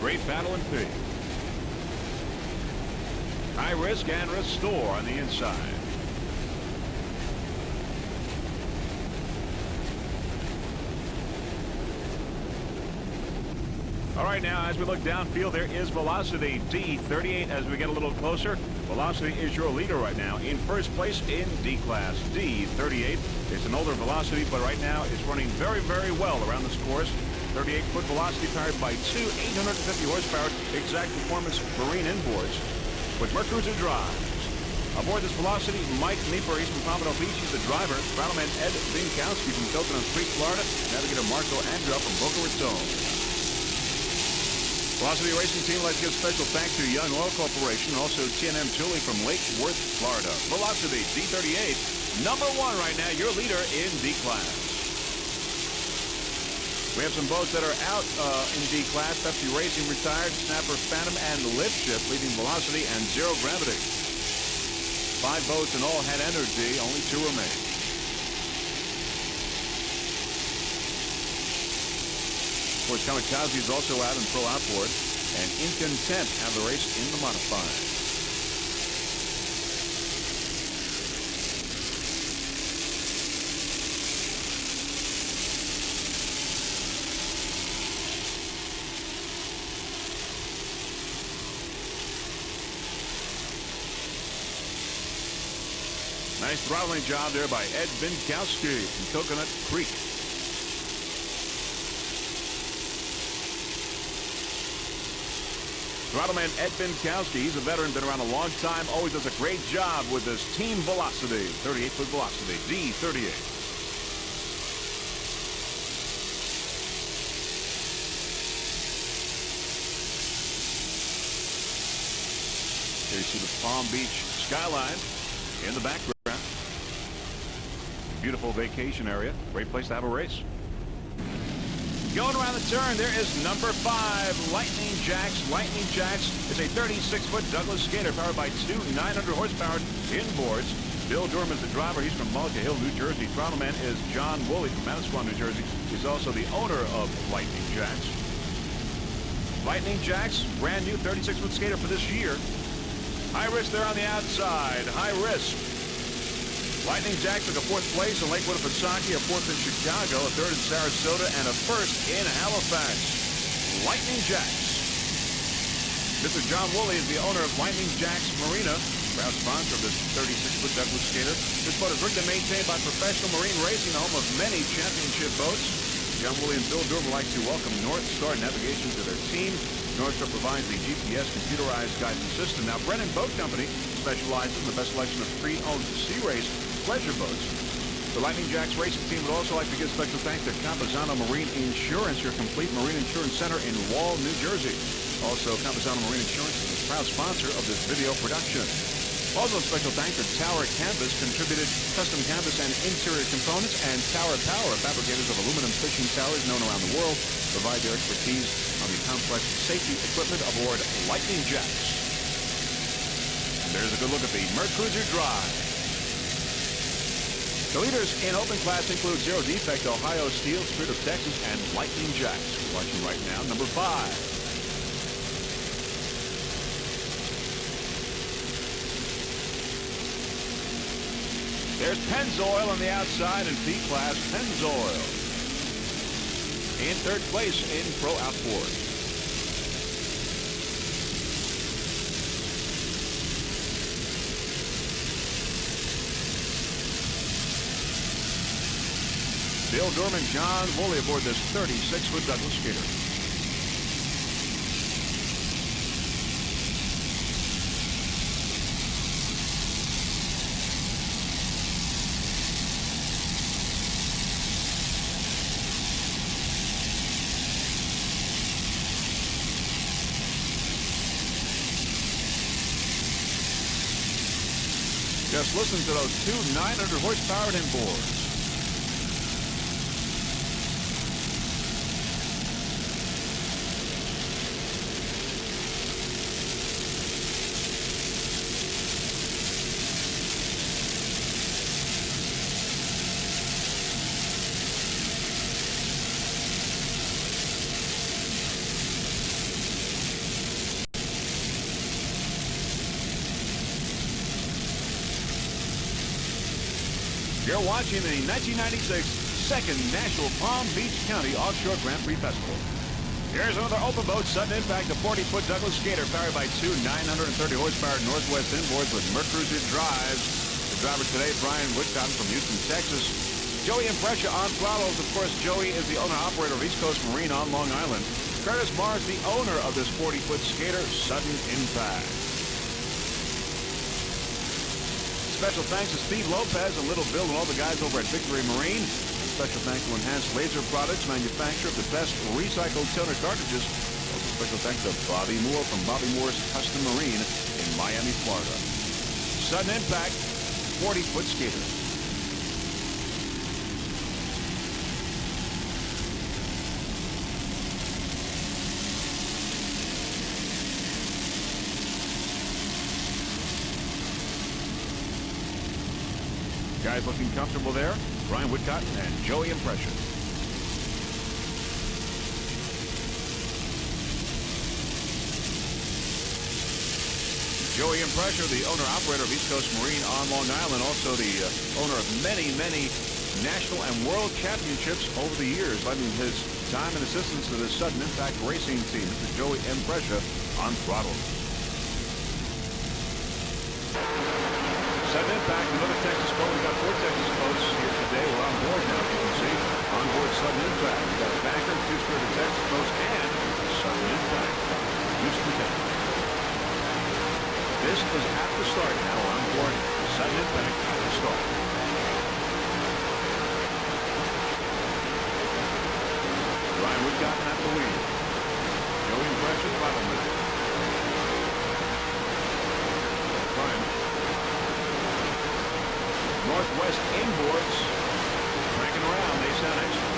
Great battle and P. High risk and restore on the inside. All right, now as we look downfield, there is Velocity D38 as we get a little closer. Velocity is your leader right now. In first place in D class, D38. It's an older Velocity, but right now it's running very, very well around this course. 38-foot Velocity powered by two 850 horsepower exact performance marine inboards with Mercruiser drives. Aboard this Velocity, Mike Nieper, he's from Pompano Beach. He's the driver. Battleman Ed Binkowski from Coconut Creek, Florida. Navigator Marco Andrew from Boca Raton. Velocity Racing Team, let's give special thanks to Young Oil Corporation, also TNM Tooling from Lake Worth, Florida. Velocity D38, number one right now, your leader in D class. We have some boats that are out in D class. Pepsi Racing retired, Snapper Phantom and Lift Ship leading Velocity and Zero Gravity. 5 boats in all had energy, only 2 remain. Of course, Kamikaze is also out in Pro Outboard, and Incontent have the race in the modified. Nice throttling job there by Ed Binkowski from Coconut Creek. Throttleman Ed Binkowski, he's a veteran, been around a long time, always does a great job with this Team Velocity, 38-foot Velocity, D38. Here you see the Palm Beach skyline in the background. Beautiful vacation area. Great place to have a race. Going around the turn, there is number 5, Lightning Jacks. Lightning Jacks is a 36-foot Douglas skater powered by two 900 horsepower inboards. Bill Durham is the driver. He's from Mullica Hill, New Jersey. Throttleman is John Woolley from Manasquan, New Jersey. He's also the owner of Lightning Jacks. Lightning Jacks, brand new 36-foot skater for this year. High risk there on the outside. High risk. Lightning Jacks took a 4th place in Lakewood and Pisaki, a 4th in Chicago, a 3rd in Sarasota, and a 1st in Halifax. Lightning Jacks. Mr. John Woolley is the owner of Lightning Jacks Marina, proud sponsor of this 36-foot Douglas skater. This boat is rigged and maintained by Professional Marine Racing, home of many championship boats. John Woolley and Bill Durham would like to welcome North Star Navigation to their team. North Star provides the GPS computerized guidance system. Now, Brennan Boat Company specializes in the best selection of pre-owned sea race pleasure boats. The Lightning Jacks racing team would also like to give special thanks to Campazano Marine Insurance, your complete marine insurance center in Wall, New Jersey. Also, Campazano Marine Insurance is a proud sponsor of this video production. Also, a special thanks to Tower Canvas, contributed custom canvas and interior components, and Tower Power, fabricators of aluminum fishing towers known around the world, provide their expertise on the complex safety equipment aboard Lightning Jacks. And there's a good look at the Mercruiser Drive. The leaders in open class include Zero Defect, Ohio Steel, Spirit of Texas, and Lightning Jacks. We're watching right now, number 5. There's Pennzoil on the outside in B-Class. Pennzoil in 3rd place in Pro Outboard. Bill Durham and John Woolley aboard this 36-foot Douglas skater. Just listen to those two 900 horsepower inboards. You're watching the 1996 Second National Palm Beach County Offshore Grand Prix Festival. Here's another open boat sudden impact, a 40-foot Douglas skater powered by two 930 horsepower Northwest inboards with Mercruiser drives. The driver today, Brian Woodcott from Houston, Texas. Joey Impressia on throttles. Of course, Joey is the owner-operator of East Coast Marine on Long Island. Curtis Mars, the owner of this 40-foot skater, sudden impact. Special thanks to Steve Lopez and Little Bill and all the guys over at Victory Marine. Special thanks to Enhanced Laser Products, manufacturer of the best recycled toner cartridges. Also special thanks to Bobby Moore from Bobby Moore's Custom Marine in Miami, Florida. Sudden impact, 40-foot skater. Guys looking comfortable there. Brian Woodcott and Joey Impressia. Joey Impressia, the owner-operator of East Coast Marine on Long Island, also the owner of many, many national and world championships over the years, lending his time and assistance to the sudden impact racing team. This is Joey Impressia on throttle. Sudden impact, another Texas boat. We've got 4 Texas boats here today. We're on board now, you can see. On board sudden impact. We've got a banker, 2 Spirit Texas boats, and sudden impact. Houston, Texas. This is at the start now. On board sudden impact at the start. Brian Woodcott at the lead. Joey Impressia, bottleneck. Brian. Northwest inboards cranking around. They sound excellent.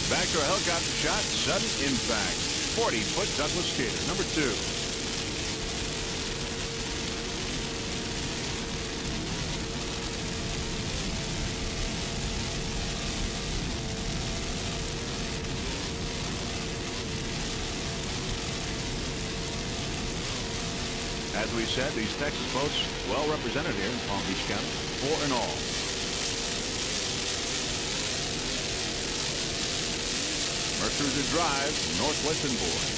Back to a helicopter shot. Sudden impact. 40-foot Douglas skater. Number 2. As we said, these Texas boats well represented here in Palm Beach County. 4 in all. Mercruiser drive, Northwest inboard.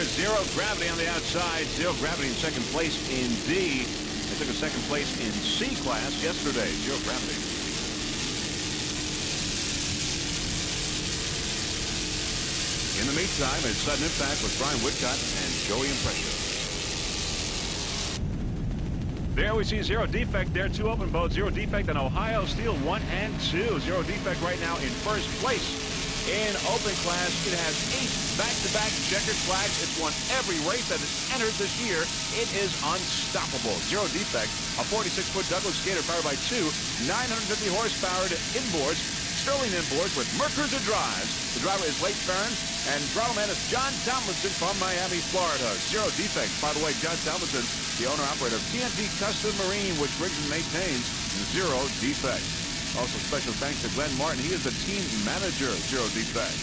There's Zero Gravity on the outside. Zero Gravity in second place in D. They took a second place in C class yesterday. Zero Gravity. In the meantime, it's Sudden Impact with Brian Woodcott and Joey Impression. There we see Zero Defect there. 2 open boats. Zero Defect and Ohio Steel 1 and 2. Zero Defect right now in first place. In open class, it has 8 back-to-back checkered flags. It's won every race that has entered this year. It is unstoppable. Zero Defect, a 46-foot Douglas skater powered by 2 950 horsepower inboards, Sterling inboards with Mercruiser drives. The driver is Leighton Barron, and Throttleman is John Tomlinson from Miami, Florida. Zero Defect, by the way, John Tomlinson, the owner-operator of TNT Custom Marine, which rigs and maintains Zero Defect. Also, special thanks to Glenn Martin. He is the team manager of Zero Defect.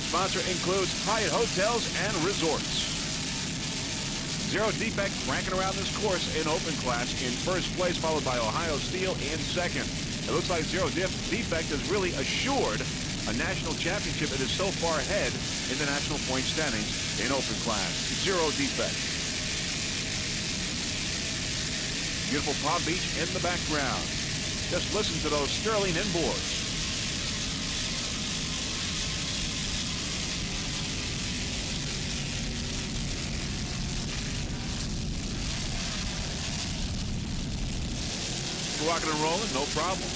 Sponsor includes Hyatt Hotels and Resorts. Zero Defect cranking around this course in open class in first place, followed by Ohio Steel in second. It looks like Zero Defect has really assured a national championship. It is so far ahead in the national point standings in open class. Zero Defect. Beautiful Palm Beach in the background. Just listen to those Sterling inboards. Rocking and rolling, no problem.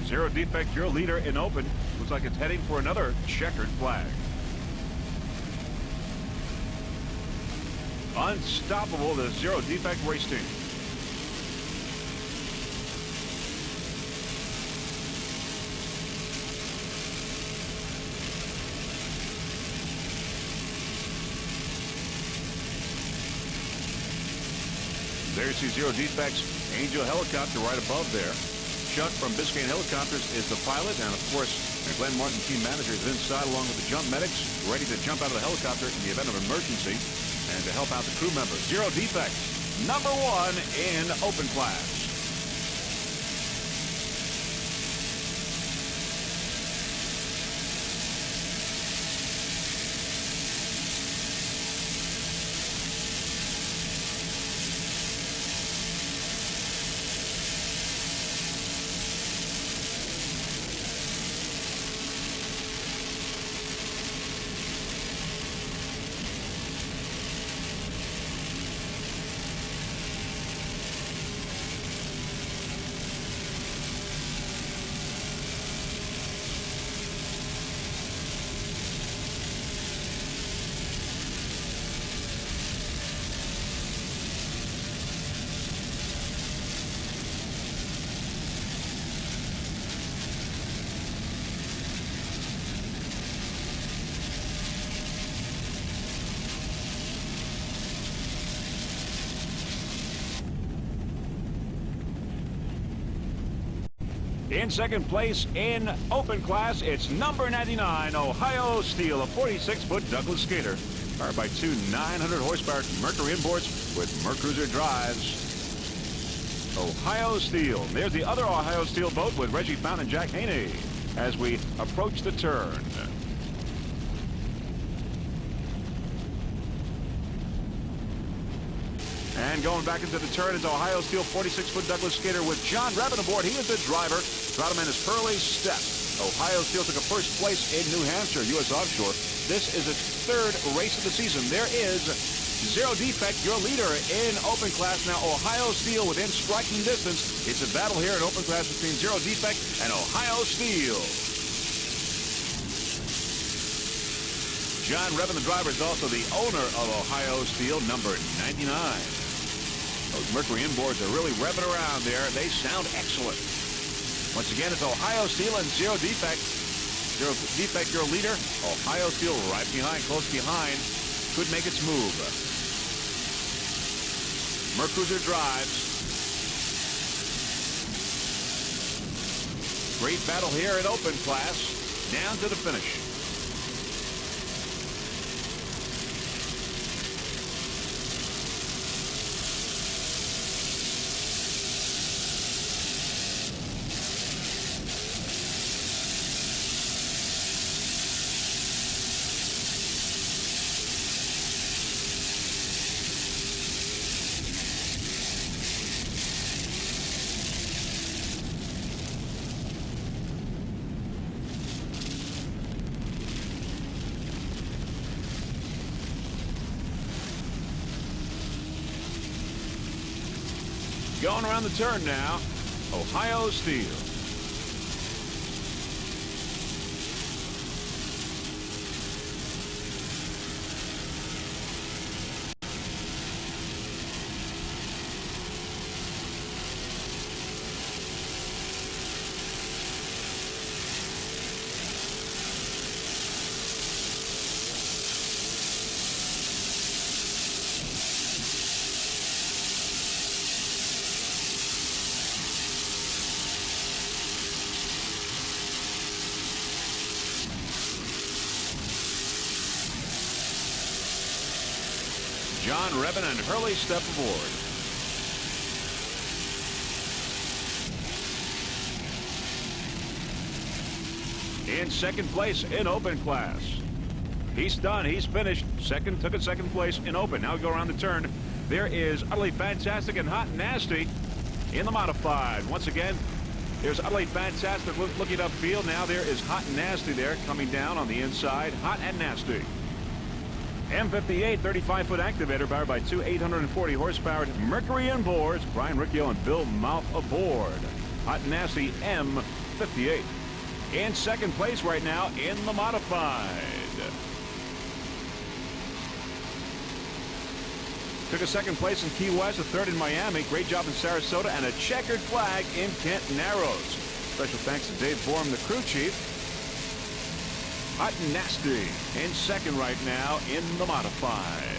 Zero Defect, your leader in open. Looks like it's heading for another checkered flag. Unstoppable, the Zero Defect race team. There you see Zero Defect's Angel helicopter right above there. Chuck from Biscayne Helicopters is the pilot, and of course, Glenn Martin, team manager, is inside along with the jump medics, ready to jump out of the helicopter in the event of emergency and to help out the crew members. Zero Defect, #1 in open class. In second place in open class, it's number 99, Ohio Steel, a 46-foot Douglas skater. Powered by 2 900 horsepower Mercury inboards with Mercruiser drives. Ohio Steel. There's the other Ohio Steel boat with Reggie Fountain and Jack Haney as we approach the turn. And going back into the turn is Ohio Steel 46-foot Douglas skater with John Rabbit aboard. He is the driver. Throttleman is Curly Step. Ohio Steel took a first place in New Hampshire, U.S. Offshore. This is its 3rd race of the season. There is Zero Defect, your leader in open class. Now Ohio Steel within striking distance. It's a battle here in open class between Zero Defect and Ohio Steel. John Revin, the driver, is also the owner of Ohio Steel, number 99. Those Mercury inboards are really revving around there. They sound excellent. Once again, it's Ohio Steel and Zero Defect. Zero Defect, your leader. Ohio Steel right behind, close behind. Could make its move. Mercruiser drives. Great battle here in open class. Down to the finish. Going around the turn now, Ohio Steel. John Rebin and Hurley step aboard. In second place in open class. He's done. He's finished. Took a second place in open. Now we go around the turn. There is Utterly Fantastic and Hot and Nasty in the modified. Once again, there's Utterly Fantastic looking upfield. Now there is Hot and Nasty there coming down on the inside. Hot and Nasty. M58 35-foot activator powered by two 840 horsepower Mercury inboards. Brian Riccio and Bill Mouth aboard. Hot and Nasty M58. In second place right now in the modified. Took a second place in Key West, a third in Miami. Great job in Sarasota, and a checkered flag in Kent Narrows. Special thanks to Dave Borum, the crew chief. Hot and Nasty in second right now in the modified.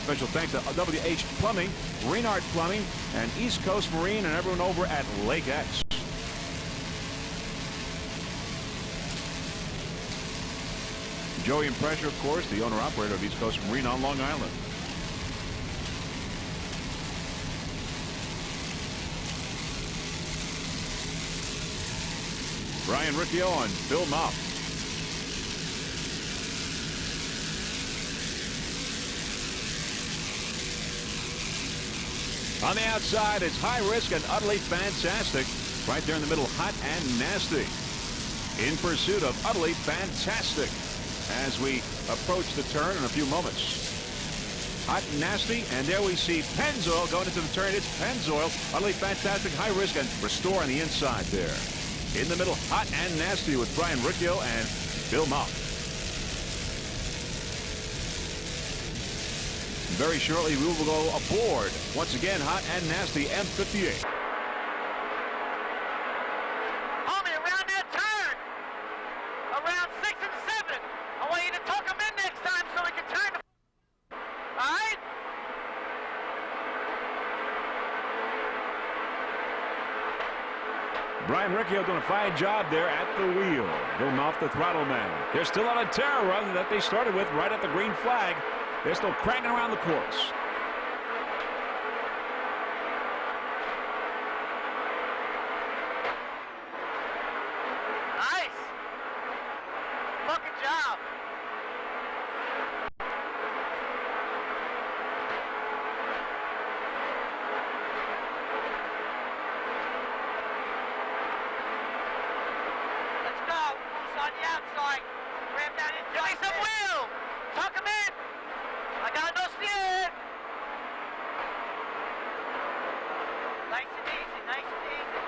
Special thanks to WH Plumbing, Renard Plumbing, and East Coast Marine, and everyone over at Lake X. Joey and Pressure, of course, the owner-operator of East Coast Marine on Long Island. Brian Riccio and Bill Mouth. On the outside, it's High Risk and Utterly Fantastic. Right there in the middle, Hot and Nasty. In pursuit of Utterly Fantastic as we approach the turn in a few moments. Hot and Nasty, and there we see Pennzoil going into the turn. It's Pennzoil, Utterly Fantastic, High Risk, and Restore on the inside there. In the middle, Hot and Nasty with Brian Riccio and Bill Mouth. Very shortly, we will go aboard. Once again, Hot and Nasty M58. Homie, around that turn, around 6 and 7, I want you to tuck them in next time so we can turn the all right? Brian Riccio doing a fine job there at the wheel. Bill Mouth, the throttle man. They're still on a terror run that they started with right at the green flag. They're still cranking around the course. Nice. Fucking job. Let's go. Who's on the outside? Grab that in. Give me some wheel. Tuck him in. I got no steer. Nice and easy, nice and easy.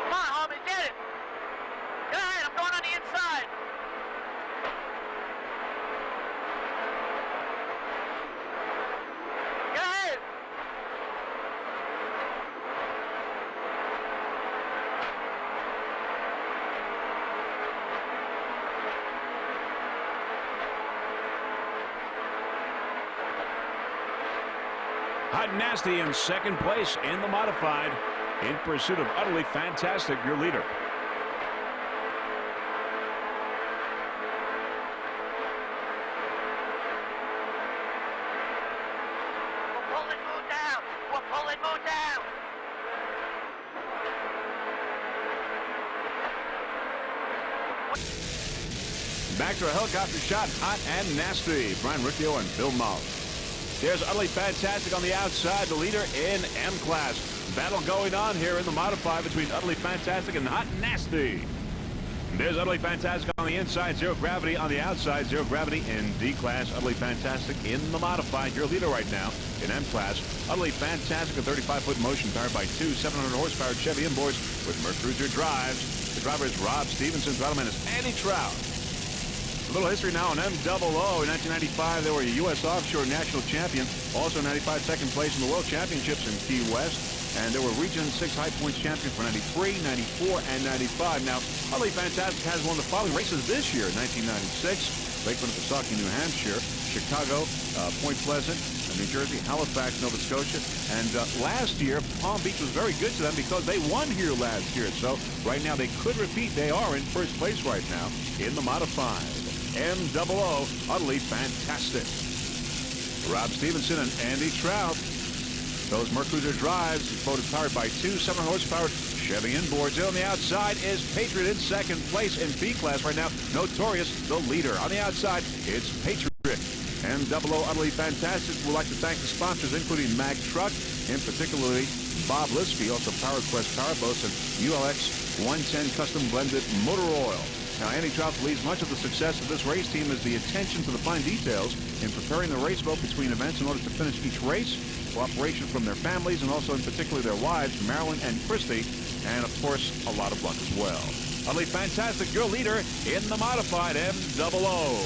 Come on, homie, get it. Go ahead, I'm going on the inside. Go ahead. Hot and Nasty in second place in the modified, in pursuit of Utterly Fantastic, your leader. We're pulling Moon down. We're pulling Moon down. Back to a helicopter shot, Hot and Nasty. Brian Riccio and Bill Mull. There's Utterly Fantastic on the outside, the leader in M class. Battle going on here in the modified between Utterly Fantastic and Hot and Nasty. There's Utterly Fantastic on the inside, Zero Gravity on the outside. Zero Gravity in D class, Utterly Fantastic in the modified. Your leader right now in M class. Utterly Fantastic, a 35-foot motion powered by two 700 horsepower Chevy inboards with Mercruiser drives. The driver is Rob Stevenson. Throttle man is Andy Trout. A little history now on MOO. In 1995, they were a U.S. Offshore national champion. Also in 95, second place in the World Championships in Key West. And they were Region 6 High Points champion for 93, 94, and 95. Now, Utterly Fantastic has won the following races this year: 1996, Lakeland, Pisaki, New Hampshire; Chicago, Point Pleasant, New Jersey; Halifax, Nova Scotia. And last year, Palm Beach was very good to them because they won here last year. So right now, they could repeat. They are in first place right now in the modified. MOO, Utterly Fantastic. Rob Stevenson and Andy Trout. Those Mercruiser drives. This boat is powered by two 700 horsepower Chevy inboards. On the outside is Patriot in second place in B class right now. Notorious, the leader. On the outside, it's Patriot. MOO, Utterly Fantastic. We'd like to thank the sponsors, including Mag Truck, in particularly Bob Liskey, also PowerQuest Powerboats, and ULX 110 Custom Blended Motor Oil. Now, Andy Trout believes much of the success of this race team is the attention to the fine details in preparing the race boat between events in order to finish each race, cooperation from their families, and also in particular their wives, Marilyn and Christy, and of course, a lot of luck as well. Utterly Fantastic, your leader in the modified MOO.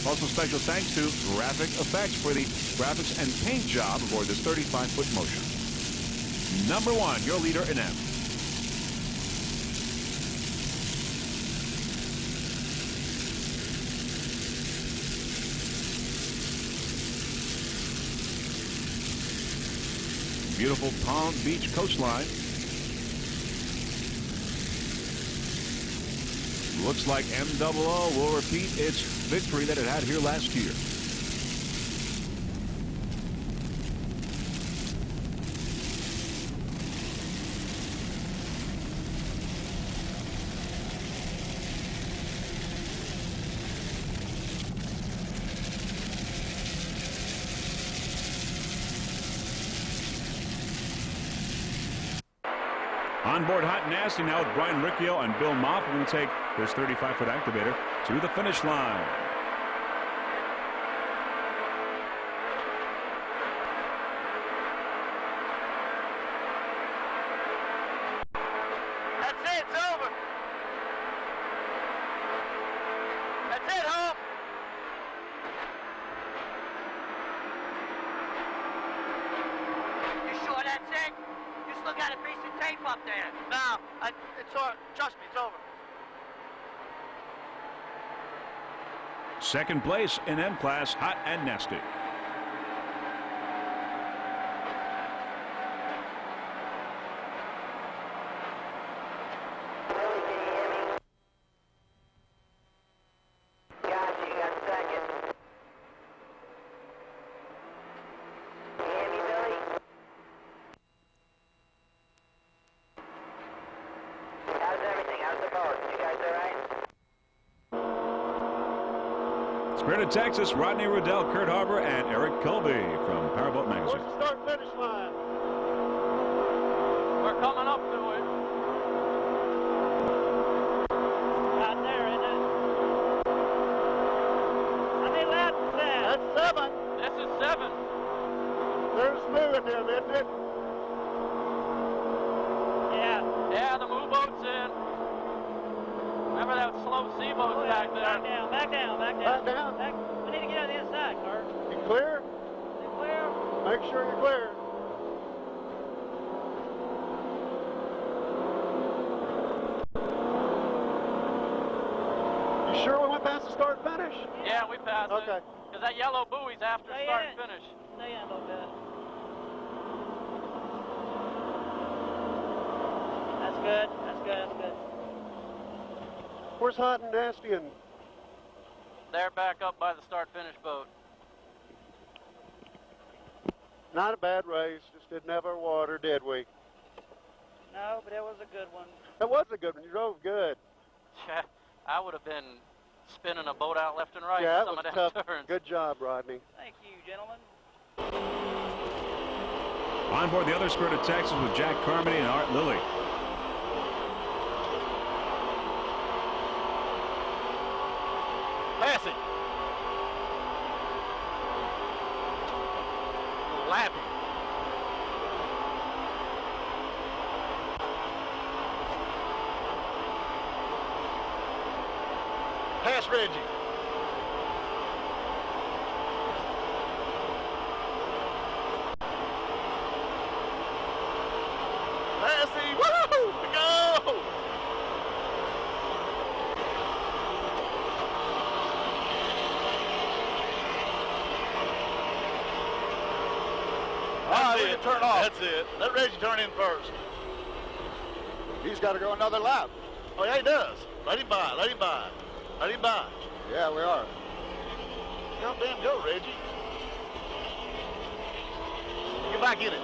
Also, special thanks to Graphic Effects for the graphics and paint job aboard this 35-foot motion. Number one, your leader in M. Beautiful Palm Beach coastline. Looks like MOO will repeat its victory that it had here last year. On board Hot and Nasty now with Brian Riccio and Bill Moff. We're going to take this 35-foot activator to the finish line. That's it, it's over. That's it, home. You sure that's it? You still got a piece of tape up there. No, it's all right. Trust me, it's over. Second place in M class, Hot and Nasty. Gotcha, you got second. Can you hear me, Billy? How's everything? How's the boat? You guys all right? Spirit of Texas, Rodney Riddell, Kurt Harbor, and Eric Colby from Powerboat Magazine. Where's the start-finish line? We're coming up to it. Out there, isn't it? How many laps is that? That's 7. This is 7. There's smooth him, isn't it? Yeah. Yeah, the move boat's in. Remember that slow sea boat Oh, back yeah. there? Back down, back down, back down. Back down? We need to get on the inside, Kurt. You clear? Is it clear? Make sure you're clear. You sure we went past the start-finish? Yeah, we passed it. Okay. Because that yellow buoy's after Stay start in and it. finish. stay in a little bit. That's good. That's good. That's good. Where's Hot and Nasty and... They're back up by the start-finish boat. Not a bad race, just didn't have our water, did we? No, but it was a good one. That was a good one. You drove good. Yeah, I would have been spinning a boat out left and right. Yeah, that some was of tough. that turns. Good job, Rodney. Thank you, gentlemen. On board the other Spirit of Texas with Jack Carmody and Art Lilly. Pass it. Lappy. Pass Reggie. Passy. Woo! Go! Turn off. That's it. Let Reggie turn in first. He's got to go another lap. Oh, yeah, he does. Let him by. Let him by. Let him by. Yeah, we are. Jump in, go, Reggie. Get back in it.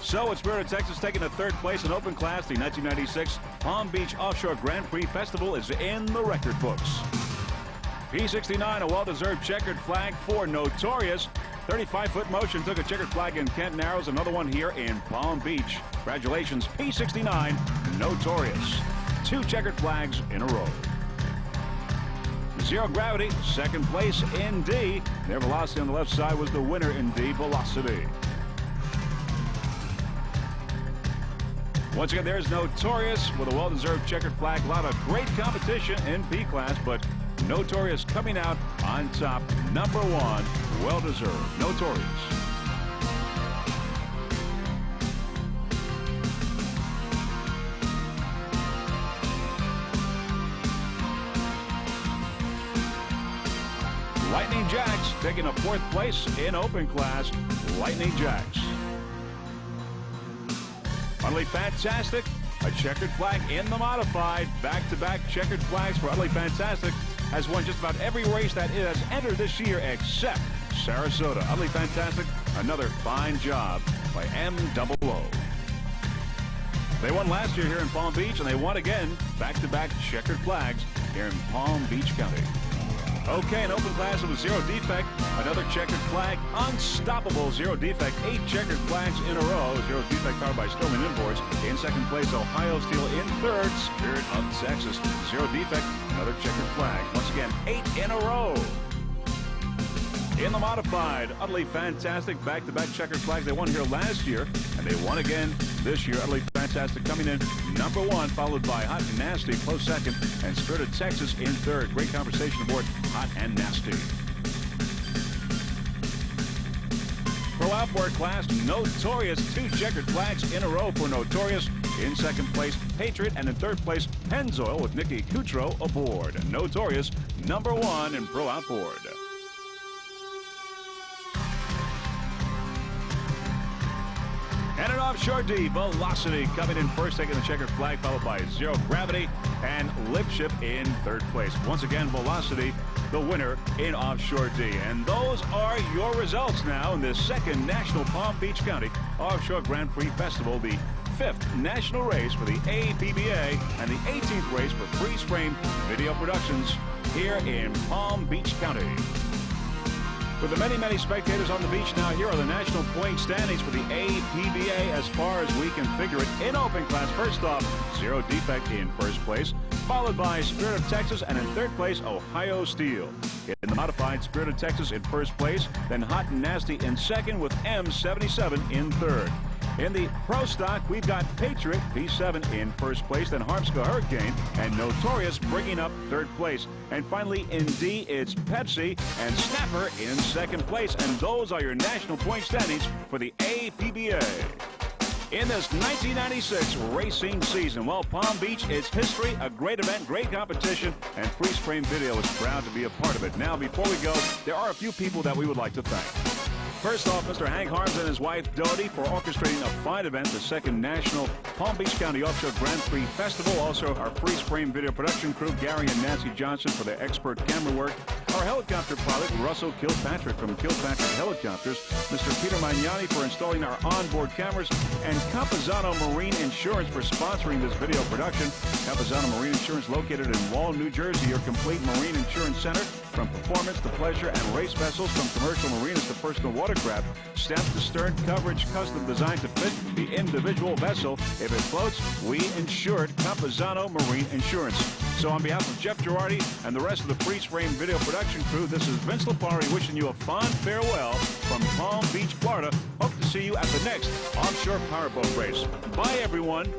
So it's Spirit of Texas taking the third place in open class. The 1996 Palm Beach Offshore Grand Prix Festival is in the record books. P69, a well-deserved checkered flag for Notorious. 35-foot motion took a checkered flag in Kent Narrows, another one here in Palm Beach. Congratulations, P69, Notorious. 2 checkered flags in a row. Zero Gravity, second place in D. Their Velocity on the left side was the winner in D, Velocity. Once again, there's Notorious with a well-deserved checkered flag. A lot of great competition in P class, but Notorious coming out on top. Number 1, well-deserved. Notorious. Lightning Jacks taking a 4th place in open class. Lightning Jacks. Utterly Fantastic, a checkered flag in the modified. Back-to-back checkered flags for Utterly Fantastic. Has won just about every race that it has entered this year except Sarasota. Utterly Fantastic, another fine job by MOO. They won last year here in Palm Beach, and they won again. Back-to-back checkered flags here in Palm Beach County. Okay, in open class, it was Zero Defect. Another checkered flag. Unstoppable Zero Defect. 8 checkered flags in a row. Zero Defect powered by Sterling Imports. In second place, Ohio Steel. In third, Spirit of Texas. Zero Defect. Another checkered flag. Once again, 8 in a row. In the modified, Utterly Fantastic. Back-to-back checkered flags. They won here last year, and they won again this year. Utterly Fantastic coming in number 1, followed by Hot and Nasty, close second, and Spirit of Texas in third. Great conversation aboard Hot and Nasty. Pro outboard class, Notorious. 2 checkered flags in a row for Notorious. In second place, Patriot, and in third place, Pennzoil with Nicky Coutreau aboard. Notorious, number 1 in Pro outboard. And an Offshore D, Velocity coming in first, taking the checkered flag, followed by Zero Gravity and Lipship in third place. Once again, Velocity, the winner in Offshore D. And those are your results now in the 2nd National Palm Beach County Offshore Grand Prix Festival, the 5th national race for the APBA and the 18th race for Freeze Frame Video Productions here in Palm Beach County. With the many, many spectators on the beach now, here are the national point standings for the APBA as far as we can figure it. In open class, first off, Zero Defect in first place, followed by Spirit of Texas, and in third place, Ohio Steel. In the modified, Spirit of Texas in first place, then Hot and Nasty in second with M77 in third. In the Pro Stock, we've got Patriot P7 in first place, then Harmska Hurricane and Notorious bringing up third place. And finally, in D, it's Pepsi and Snapper in second place. And those are your national point standings for the APBA. In this 1996 racing season, well, Palm Beach is history, a great event, great competition, and Freeze Frame Video is proud to be a part of it. Now, before we go, there are a few people that we would like to thank. First off, Mr. Hank Harms and his wife, Dodie, for orchestrating a fine event, the second National Palm Beach County Offshore Grand Prix Festival. Also, our Freeze Frame Video production crew, Gary and Nancy Johnson, for their expert camera work. Our helicopter pilot, Russell Kilpatrick from Kilpatrick Helicopters. Mr. Peter Magnani for installing our onboard cameras. And Campazano Marine Insurance for sponsoring this video production. Campazano Marine Insurance, located in Wall, New Jersey, your complete marine insurance center. From performance to pleasure and race vessels, from commercial marinas to personal watercraft, stem to stern coverage, custom designed to fit the individual vessel. If it floats, we insure it. Campazano Marine Insurance. So on behalf of Jeff Girardi and the rest of the Freeze Frame Video production crew, this is Vince Lipari wishing you a fond farewell from Palm Beach, Florida. Hope to see you at the next Offshore Powerboat race. Bye, everyone.